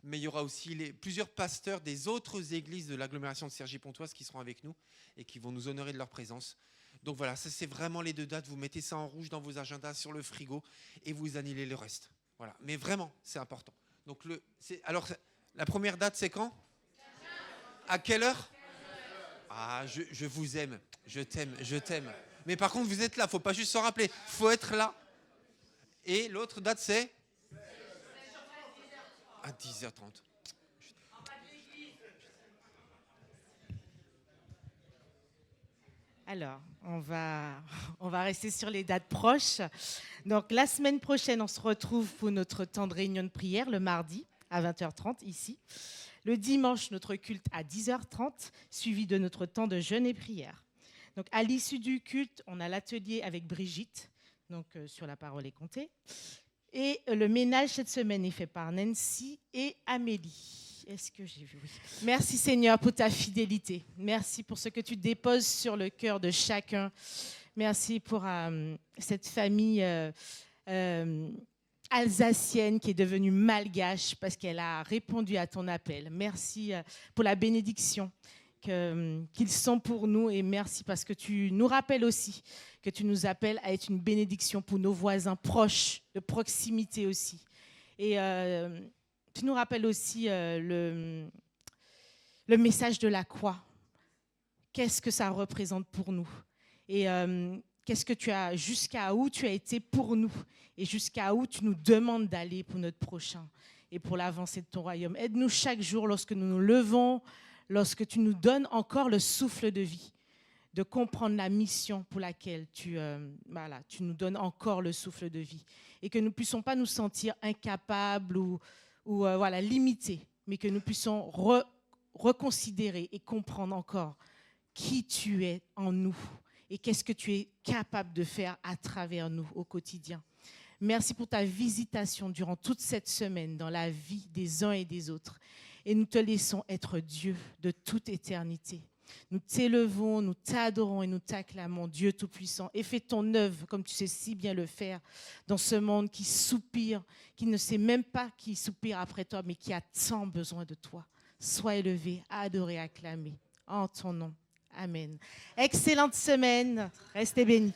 Mais il y aura aussi plusieurs pasteurs des autres églises de l'agglomération de Cergy-Pontoise qui seront avec nous et qui vont nous honorer de leur présence. Donc voilà, ça c'est vraiment les 2 dates. Vous mettez ça en rouge dans vos agendas sur le frigo et vous annulez le reste. Voilà, mais vraiment, c'est important. Donc alors, la première date, c'est quand ? À quelle heure ? Ah, je vous aime, je t'aime. Mais par contre, vous êtes là, il ne faut pas juste s'en rappeler, il faut être là. Et l'autre date, c'est ? À 10h30. Alors, on va rester sur les dates proches. Donc, la semaine prochaine, on se retrouve pour notre temps de réunion de prière, le mardi à 20h30 ici. Le dimanche, notre culte à 10h30, suivi de notre temps de jeûne et prière. Donc, à l'issue du culte, on a l'atelier avec Brigitte, donc sur la parole est comptée. Et le ménage cette semaine est fait par Nancy et Amélie. Est-ce que j'ai vu? Oui. Merci Seigneur pour ta fidélité. Merci pour ce que tu déposes sur le cœur de chacun. Merci pour cette famille alsacienne qui est devenue malgache parce qu'elle a répondu à ton appel. Merci pour la bénédiction qu'ils sont pour nous et merci parce que tu nous rappelles aussi que tu nous appelles à être une bénédiction pour nos voisins proches, de proximité aussi. Et tu nous rappelles aussi le message de la croix. Qu'est-ce que ça représente pour nous? Et qu'est-ce que tu as, jusqu'à où tu as été pour nous et jusqu'à où tu nous demandes d'aller pour notre prochain et pour l'avancée de ton royaume. Aide-nous chaque jour lorsque nous nous levons, lorsque tu nous donnes encore le souffle de vie, de comprendre la mission pour laquelle tu nous donnes encore le souffle de vie et que nous ne puissions pas nous sentir incapables ou limités, mais que nous puissions reconsidérer et comprendre encore qui tu es en nous et qu'est-ce que tu es capable de faire à travers nous au quotidien. Merci pour ta visitation durant toute cette semaine dans la vie des uns et des autres. Et nous te laissons être Dieu de toute éternité. Nous t'élevons, nous t'adorons et nous t'acclamons, Dieu Tout-Puissant. Et fais ton œuvre, comme tu sais si bien le faire, dans ce monde qui soupire, qui ne sait même pas qui soupire après toi, mais qui a tant besoin de toi. Sois élevé, adoré, acclamé. En ton nom. Amen. Excellente semaine. Restez bénis.